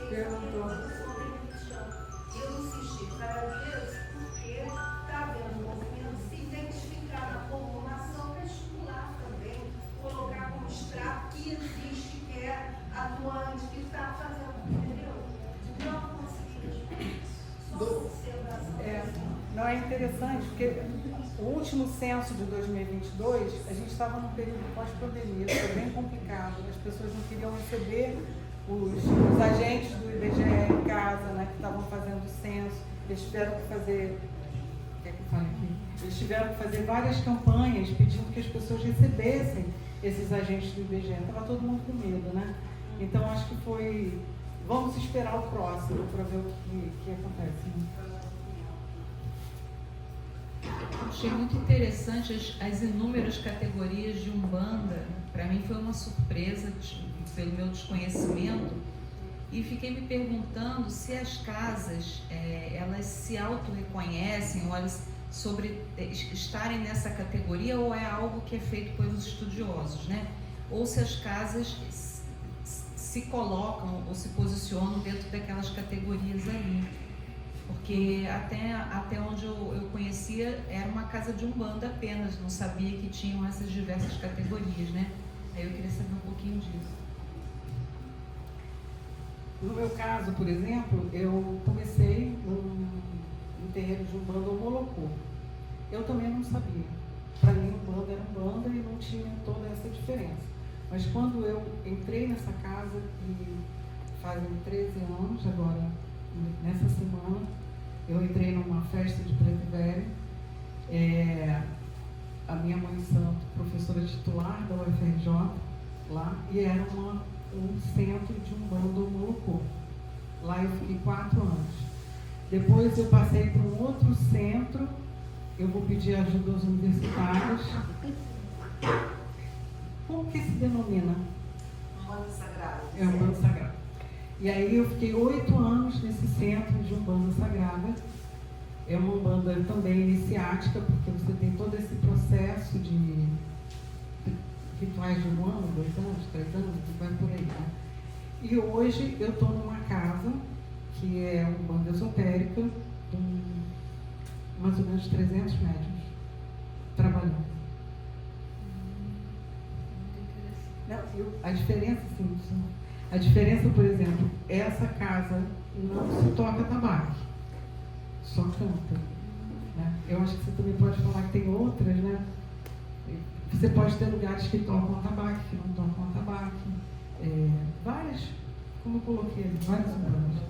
Perguntou. sobre religião. Eu insisti para Deus porque está havendo um movimento se identificar na população para estimular também, colocar como extrato que existe, que é atuante, que está fazendo, entendeu? Não conseguimos. Não, é interessante, porque o último censo de 2022, a gente estava num período pós-pandemia, foi bem complicado, as pessoas não queriam receber os agentes do IBGE em casa, né, que estavam fazendo o censo. Eles tiveram que fazer, Eles tiveram que fazer várias campanhas pedindo que as pessoas recebessem esses agentes do IBGE. Estava todo mundo com medo, né? Então acho que foi, vamos esperar o próximo para ver o que acontece, né? Achei muito interessante as inúmeras categorias de Umbanda. Para mim foi uma surpresa pelo meu desconhecimento, e fiquei me perguntando se as casas elas se auto-reconhecem ou elas sobre estarem nessa categoria ou é algo que é feito pelos estudiosos, né? Ou se as casas se colocam ou se posicionam dentro daquelas categorias ali. Porque até onde eu conhecia era uma casa de umbanda apenas, não sabia que tinham essas diversas categorias, né? Aí eu queria saber um pouquinho disso. No meu caso, por exemplo, eu comecei num terreiro de umbanda ou molocô. Eu também não sabia. Para mim, umbanda era umbanda e não tinha toda essa diferença. Mas quando eu entrei nessa casa, e fazem 13 anos agora, nessa semana, eu entrei numa festa de preto e velho. A minha mãe santo, professora titular da UFRJ, lá, e era um centro de umbanda ou molocô. Lá eu fiquei 4 anos. Depois eu passei para um outro centro. Eu vou pedir ajuda aos universitários. Como que se denomina? Umbanda Sagrada. É Umbanda Sagrada. E aí eu fiquei 8 anos nesse centro de Umbanda Sagrada. É uma umbanda também iniciática, porque você tem todo esse processo de rituais de 1 ano, 2 anos, 3 anos, que vai por aí, né? E hoje eu estou numa casa que é uma umbanda esotérica, com mais ou menos 300 médiuns trabalhando. A diferença, sim, a diferença, por exemplo, essa casa não se toca tabaco, só canta, né? Eu acho que você também pode falar que tem outras, né? Você pode ter lugares que tocam tabaco, que não tocam tabaco, várias, como eu coloquei ali, várias umbandas.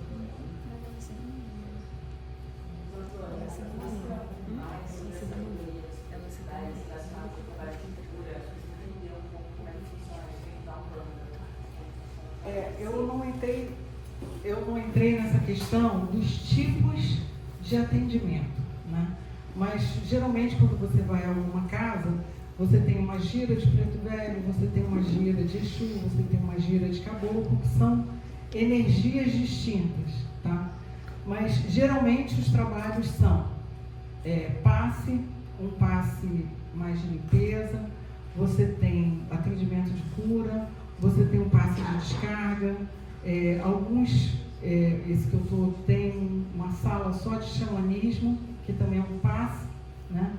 Eu não entrei nessa questão dos tipos de atendimento, né? Mas geralmente quando você vai a alguma casa, você tem uma gira de preto velho, você tem uma gira de Exu, você tem uma gira de caboclo, que são energias distintas, tá? Mas geralmente os trabalhos são um passe mais de limpeza, você tem atendimento de cura, você tem um passe de descarga, esse que eu estou, tem uma sala só de xamanismo, que também é um passe, né?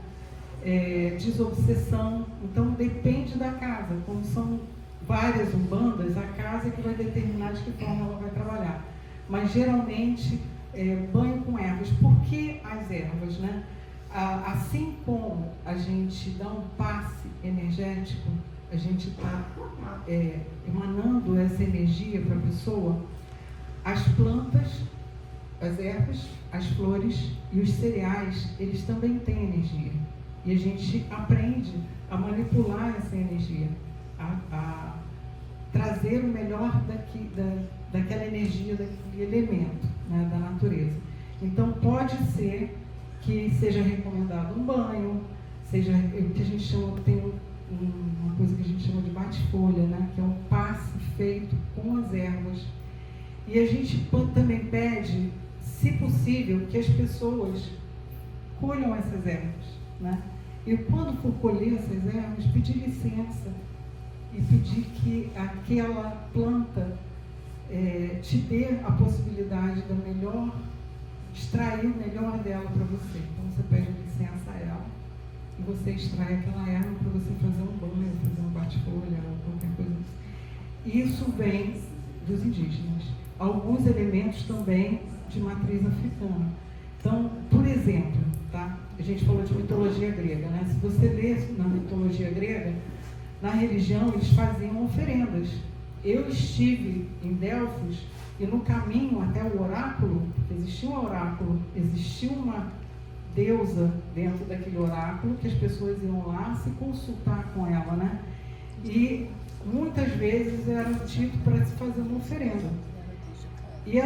Desobsessão. Então depende da casa, como são várias umbandas, a casa é que vai determinar de que forma ela vai trabalhar. Mas geralmente banho com ervas. Por que as ervas, né? Assim como a gente dá um passe energético, a gente está emanando essa energia para a pessoa, as plantas, as ervas, as flores e os cereais, eles também têm energia. E a gente aprende a manipular essa energia, a trazer o melhor daquela energia, daquele elemento, né, da natureza. Então pode ser que seja recomendado um banho, seja o que a gente chama, tem uma coisa que a gente chama de bate-folha, né, que é um passe feito com as ervas. E a gente também pede, se possível, que as pessoas colham essas ervas, né? E quando for colher essas ervas, pedir licença e pedir que aquela planta te dê a possibilidade da melhor, extrair o melhor dela para você. Então você pede licença a ela e você extrai aquela erva para você fazer um banho, fazer um bate-folha ou qualquer coisa assim. Isso vem dos indígenas. Alguns elementos também de matriz africana. Então, por exemplo, tá? A gente falou de mitologia grega, né? Se você ler na mitologia grega, na religião eles faziam oferendas. Eu estive em Delfos e no caminho até o oráculo, porque existia um oráculo, existia uma deusa dentro daquele oráculo que as pessoas iam lá se consultar com ela, né? E muitas vezes era dito para se fazer uma oferenda. E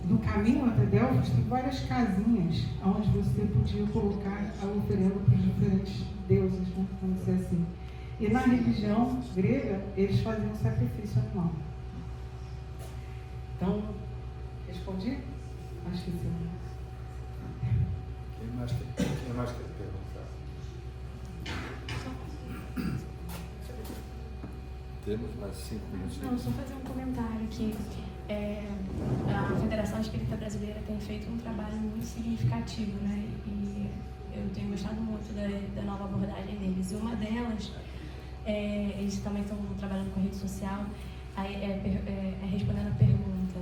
no caminho até Delfos tem várias casinhas onde você podia colocar a oferenda para os diferentes deuses, né? Vamos dizer assim. E na religião grega, eles faziam sacrifício animal. Então, respondi? Acho que sim. Quem mais quer perguntar? Temos mais 5 minutos. Não, só fazer um comentário aqui. A Federação Espírita Brasileira tem feito um trabalho muito significativo, né? E eu tenho gostado muito da nova abordagem deles. E uma delas, eles também estão trabalhando com rede social, respondendo a pergunta: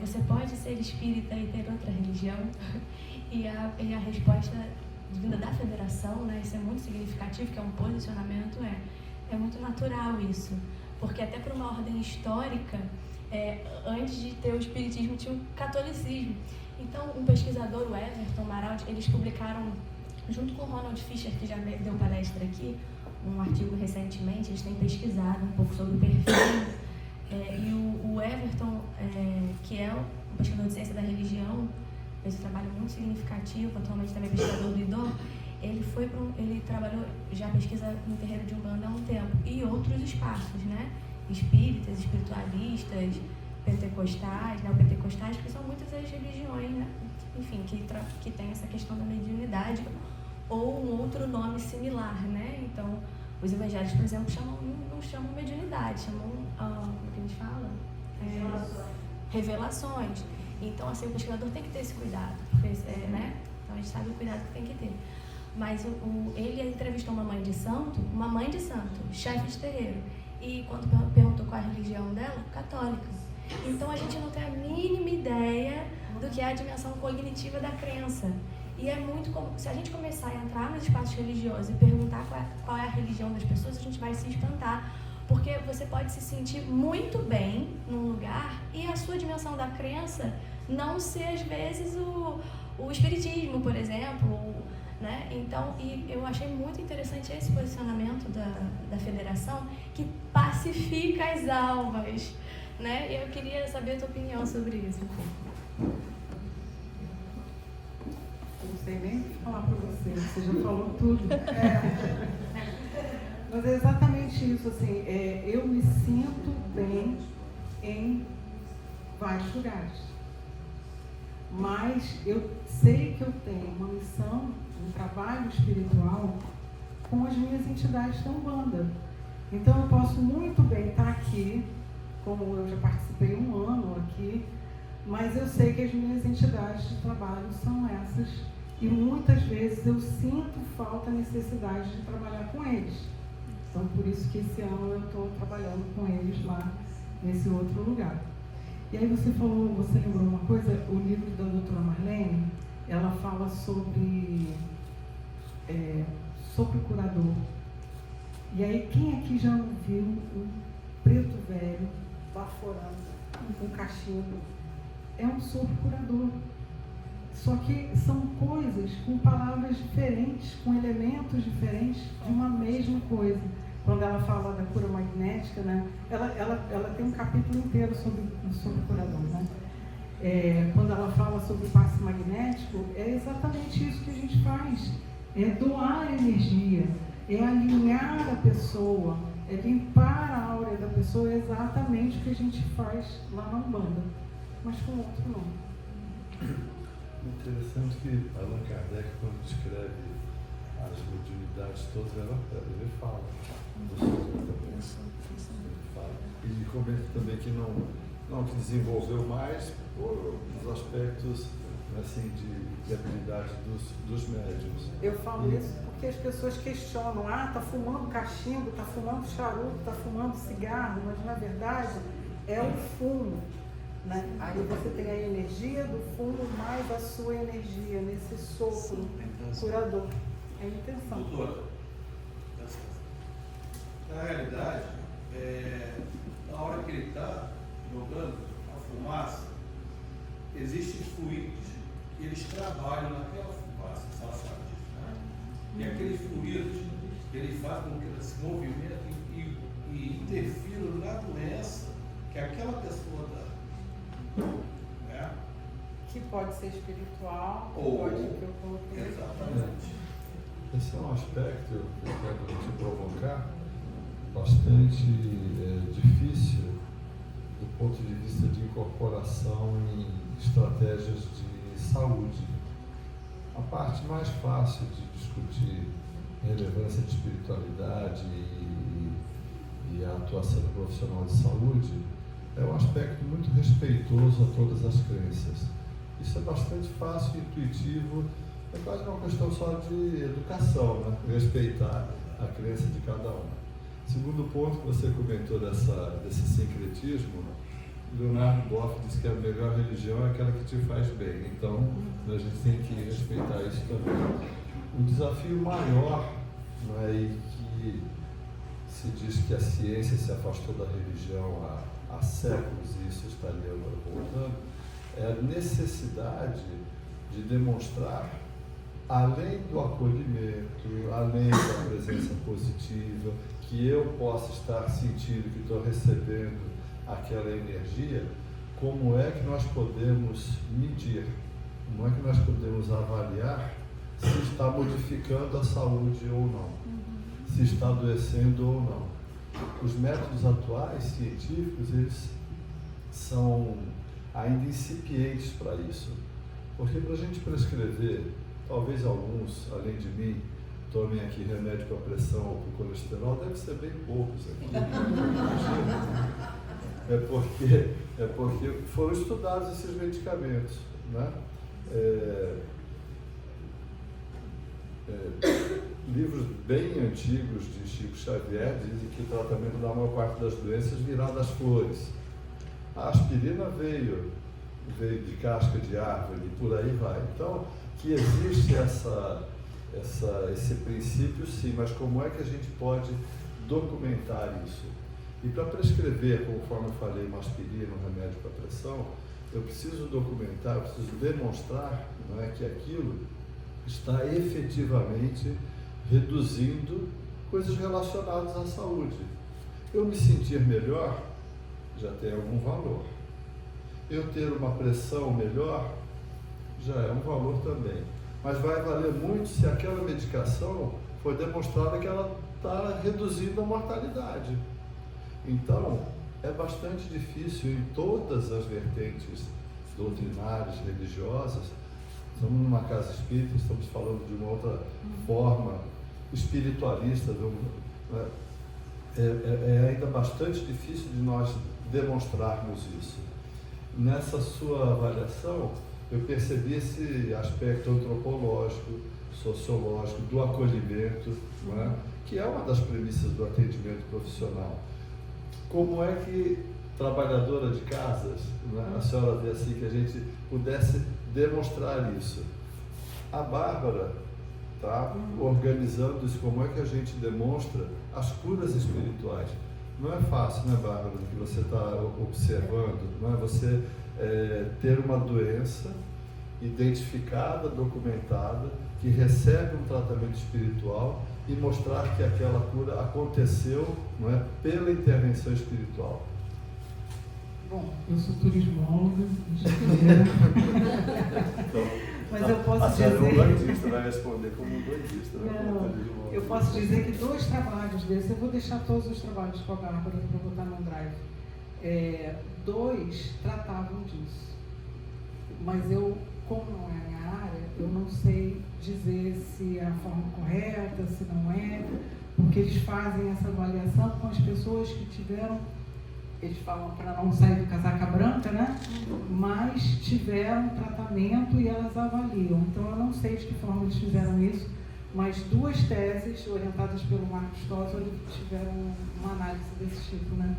você pode ser espírita e ter outra religião? E a resposta vinda da Federação, né? Isso é muito significativo, que é um posicionamento, é muito natural isso. Porque até para uma ordem histórica, antes de ter o espiritismo, tinha o catolicismo. Então, um pesquisador, o Everton Maraldi, eles publicaram, junto com o Ronald Fisher, que já deu palestra aqui, um artigo recentemente. Eles têm pesquisado um pouco sobre o perfil. E o Everton, que é um pesquisador de ciência da religião, fez um trabalho muito significativo, atualmente também é pesquisador do IDOR. Ele trabalhou, já pesquisa no terreiro de Umbanda há um tempo, e outros espaços, né? Espíritas, espiritualistas, pentecostais, neopentecostais, que são muitas as religiões, né? Enfim, que tem essa questão da mediunidade, ou um outro nome similar, né? Então, os evangélicos, por exemplo, não chamam mediunidade, chamam, como que a gente fala? Revelações. Então, assim, o pesquisador tem que ter esse cuidado, porque, né? Então, a gente sabe o cuidado que tem que ter. Mas ele entrevistou uma mãe de santo, chefe de terreiro, e quando perguntou qual a religião dela, católica. Então a gente não tem a mínima ideia do que é a dimensão cognitiva da crença. E é muito comum, se a gente começar a entrar nos espaços religiosos e perguntar qual é a religião das pessoas, a gente vai se espantar. Porque você pode se sentir muito bem num lugar e a sua dimensão da crença não ser, às vezes, o espiritismo, por exemplo, né? Então, e eu achei muito interessante esse posicionamento da Federação, que pacifica as almas, né? E eu queria saber a tua opinião sobre isso. Eu não sei nem o que falar para você já falou tudo. Mas é exatamente isso, assim, eu me sinto bem em vários lugares. Mas eu sei que eu tenho uma missão, um trabalho espiritual com as minhas entidades da Umbanda. Então eu posso muito bem estar aqui, como eu já participei 1 ano aqui, mas eu sei que as minhas entidades de trabalho são essas, e muitas vezes eu sinto falta, necessidade de trabalhar com eles. Então por isso que esse ano eu estou trabalhando com eles lá nesse outro lugar. E aí você lembrou uma coisa, o livro da doutora Marlene, ela fala sobre o curador. E aí, quem aqui já viu um preto velho baforando um cachimbo? É um sopro curador. Só que são coisas com palavras diferentes, com elementos diferentes de uma mesma coisa. Quando ela fala da cura magnética, né, ela tem um capítulo inteiro sobre o curador, né? Quando ela fala sobre o passe magnético, é exatamente isso que a gente faz. É doar energia, é alinhar a pessoa, é limpar a áurea da pessoa, é exatamente o que a gente faz lá na Umbanda, mas com outro nome. Interessante que Allan Kardec, quando descreve as mediunidades todas, ele fala. E comenta também que não que desenvolveu mais os aspectos assim, de habilidade dos médiuns. Eu falo isso porque as pessoas questionam, tá fumando cachimbo, tá fumando charuto, tá fumando cigarro, mas na verdade é o fumo, né? Aí você tem a energia do fumo mais a sua energia nesse sopro curador. É a intenção. Doutora, na realidade, na hora que ele está jogando a fumaça, existem fluidos que eles trabalham naquela fumaça, ela sabe disso, né? E aqueles fluidos, ele faz com que ela se movimente e interfiram na doença que aquela pessoa dá. Né? Que pode ser espiritual, ou pode ser que eu coloquei. Exatamente. Esse é um aspecto que eu quero te provocar, bastante difícil do ponto de vista de incorporação em estratégias de saúde. a parte mais fácil de discutir relevância de espiritualidade e a atuação do profissional de saúde é um aspecto muito respeitoso a todas as crenças. Isso é bastante fácil e intuitivo, é quase uma questão só de educação, né? Respeitar a crença de cada um. Segundo ponto que você comentou desse sincretismo, Leonardo Boff diz que a melhor religião é aquela que te faz bem. Então, a gente tem que respeitar isso também. O desafio maior, não é, e que se diz que a ciência se afastou da religião há séculos, e isso estaria agora voltando, é a necessidade de demonstrar, além do acolhimento, além da presença positiva, que eu possa estar sentindo que estou recebendo aquela energia, como é que nós podemos medir, como é que nós podemos avaliar se está modificando a saúde ou não, se está adoecendo ou não. Os métodos atuais científicos, eles são ainda incipientes para isso, porque para a gente prescrever, talvez alguns, além de mim, tomem aqui remédio para pressão ou para colesterol, deve ser bem poucos aqui. É porque foram estudados esses medicamentos, né? Livros bem antigos de Chico Xavier dizem que o tratamento da maior parte das doenças virá das flores. A aspirina veio de casca de árvore e por aí vai. Então, que existe esse princípio, sim, mas como é que a gente pode documentar isso? E para prescrever, conforme eu falei, uma aspirina, um remédio para pressão, eu preciso documentar, eu preciso demonstrar, não é, que aquilo está efetivamente reduzindo coisas relacionadas à saúde. Eu me sentir melhor já tem algum valor. Eu ter uma pressão melhor já é um valor também. Mas vai valer muito se aquela medicação for demonstrada que ela está reduzindo a mortalidade. Então, é bastante difícil em todas as vertentes doutrinárias, religiosas. Estamos numa casa espírita, estamos falando de uma outra forma espiritualista. É ainda bastante difícil de nós demonstrarmos isso. Nessa sua avaliação, eu percebi esse aspecto antropológico, sociológico, do acolhimento, não é? Que é uma das premissas do atendimento profissional. Como é que, trabalhadora de casas, não é? A senhora vê assim que a gente pudesse demonstrar isso? A Bárbara está organizando isso, como é que a gente demonstra as curas espirituais. Não é fácil, né, Bárbara, do que você está observando, não é? Você ter uma doença identificada, documentada, que recebe um tratamento espiritual e mostrar que aquela cura aconteceu, não é, pela intervenção espiritual. Bom, eu sou turismóloga, engenheira. Então, mas eu posso dizer... A senhora é um doidista, vai responder como um doidista. Não, eu posso dizer que 2 trabalhos desses, eu vou deixar todos os trabalhos com a Bárbara para botar no drive. 2 tratavam disso. Mas eu, como não é a minha área, eu não sei dizer se é a forma correta, se não é, porque eles fazem essa avaliação com as pessoas que tiveram, eles falam para não sair do casaca branca, né? Mas tiveram tratamento e elas avaliam. Então eu não sei de que forma eles fizeram isso, mas 2 teses orientadas pelo Marcos Tossoli tiveram uma análise desse tipo, né?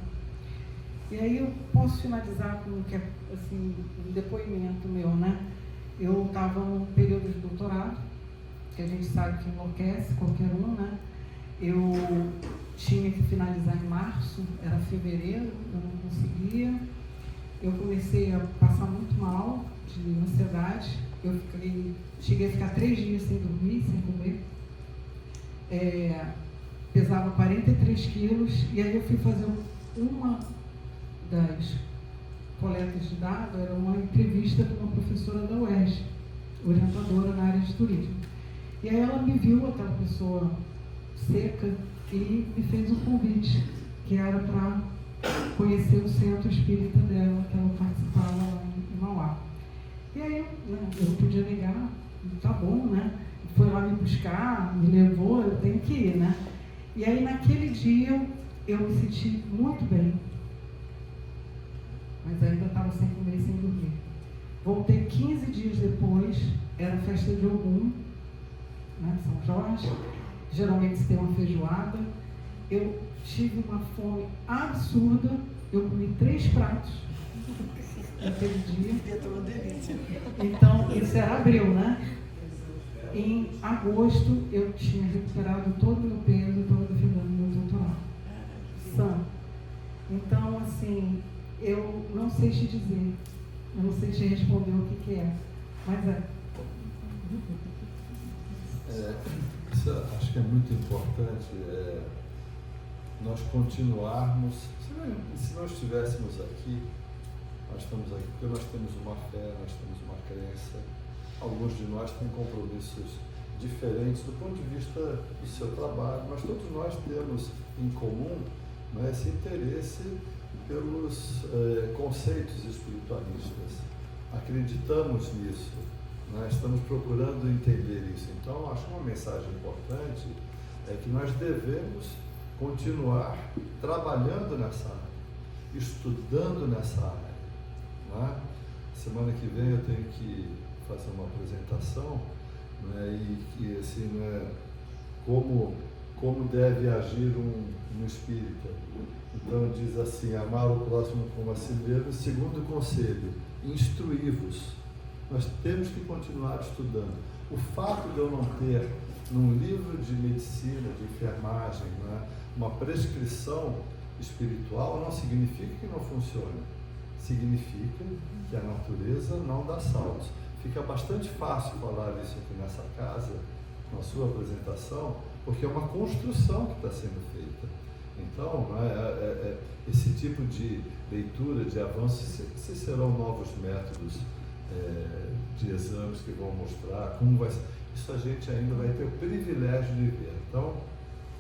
E aí eu posso finalizar com que é, assim, um depoimento meu, né? Eu estava no período de doutorado, que a gente sabe que enlouquece qualquer um, né? Eu tinha que finalizar em março, era fevereiro, eu não conseguia. Eu comecei a passar muito mal de ansiedade. Eu cheguei a ficar 3 dias sem dormir, sem comer. Pesava 43 quilos e aí eu fui fazer uma das coletas de dados, era uma entrevista com uma professora da UERJ, orientadora na área de turismo. E aí ela me viu, aquela pessoa seca, e me fez um convite, que era para conhecer o centro espírita dela, que ela participava lá em Mauá. E aí eu não podia negar, Tá bom, né? Foi lá me buscar, me levou, eu tenho que ir, né? E aí naquele dia eu me senti muito bem. Mas ainda estava sem comer e sem dormir. Voltei 15 dias depois, era festa de Ogum, né? São Jorge. Geralmente se tem uma feijoada. Eu tive uma fome absurda. Eu comi 3 pratos naquele dia. Então, isso era abril, né? Em agosto, eu tinha recuperado todo o meu peso e estava defendendo meu doutorado. Sã. Então, assim, eu não sei te dizer, eu não sei te responder o que é, mas isso acho que é muito importante, nós continuarmos. Se nós estivéssemos aqui, nós estamos aqui porque nós temos uma fé, nós temos uma crença. Alguns de nós têm compromissos diferentes do ponto de vista do seu trabalho, mas todos nós temos em comum, né, esse interesse pelos conceitos espiritualistas. Acreditamos nisso, né, estamos procurando entender isso. Então, acho que uma mensagem importante é que nós devemos continuar trabalhando nessa área, estudando nessa área. Né? Semana que vem eu tenho que fazer uma apresentação, né, e assim, né, como deve agir um espírita. Então diz assim: amar o próximo como a si mesmo. Segundo conselho, instruí-vos. Nós temos que continuar estudando. O fato de eu não ter num livro de medicina, de enfermagem, né, uma prescrição espiritual não significa que não funcione. Significa que a natureza não dá saltos. Fica bastante fácil falar isso aqui nessa casa, na sua apresentação, porque é uma construção que está sendo feita. Então, né, esse tipo de leitura, de avanço, se serão novos métodos de exames que vão mostrar como vai ser. Isso a gente ainda vai ter o privilégio de ver. Então,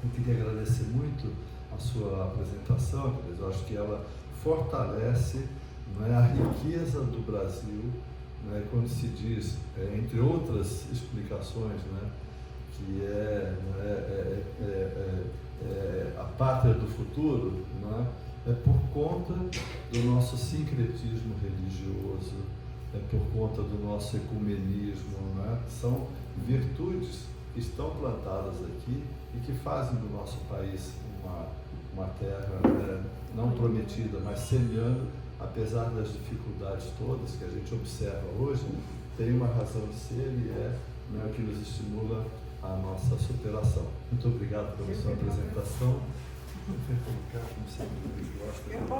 eu queria agradecer muito a sua apresentação, eu acho que ela fortalece, né, a riqueza do Brasil, né, quando se diz, entre outras explicações, né, que a pátria do futuro, né, é por conta do nosso sincretismo religioso, é por conta do nosso ecumenismo, né? São virtudes que estão plantadas aqui e que fazem do nosso país uma terra, né, não prometida, mas semeando, apesar das dificuldades todas que a gente observa hoje, tem uma razão de ser e né, o que nos estimula a nossa superação. Muito obrigado pela sua apresentação. Eu vou colocar, como sempre,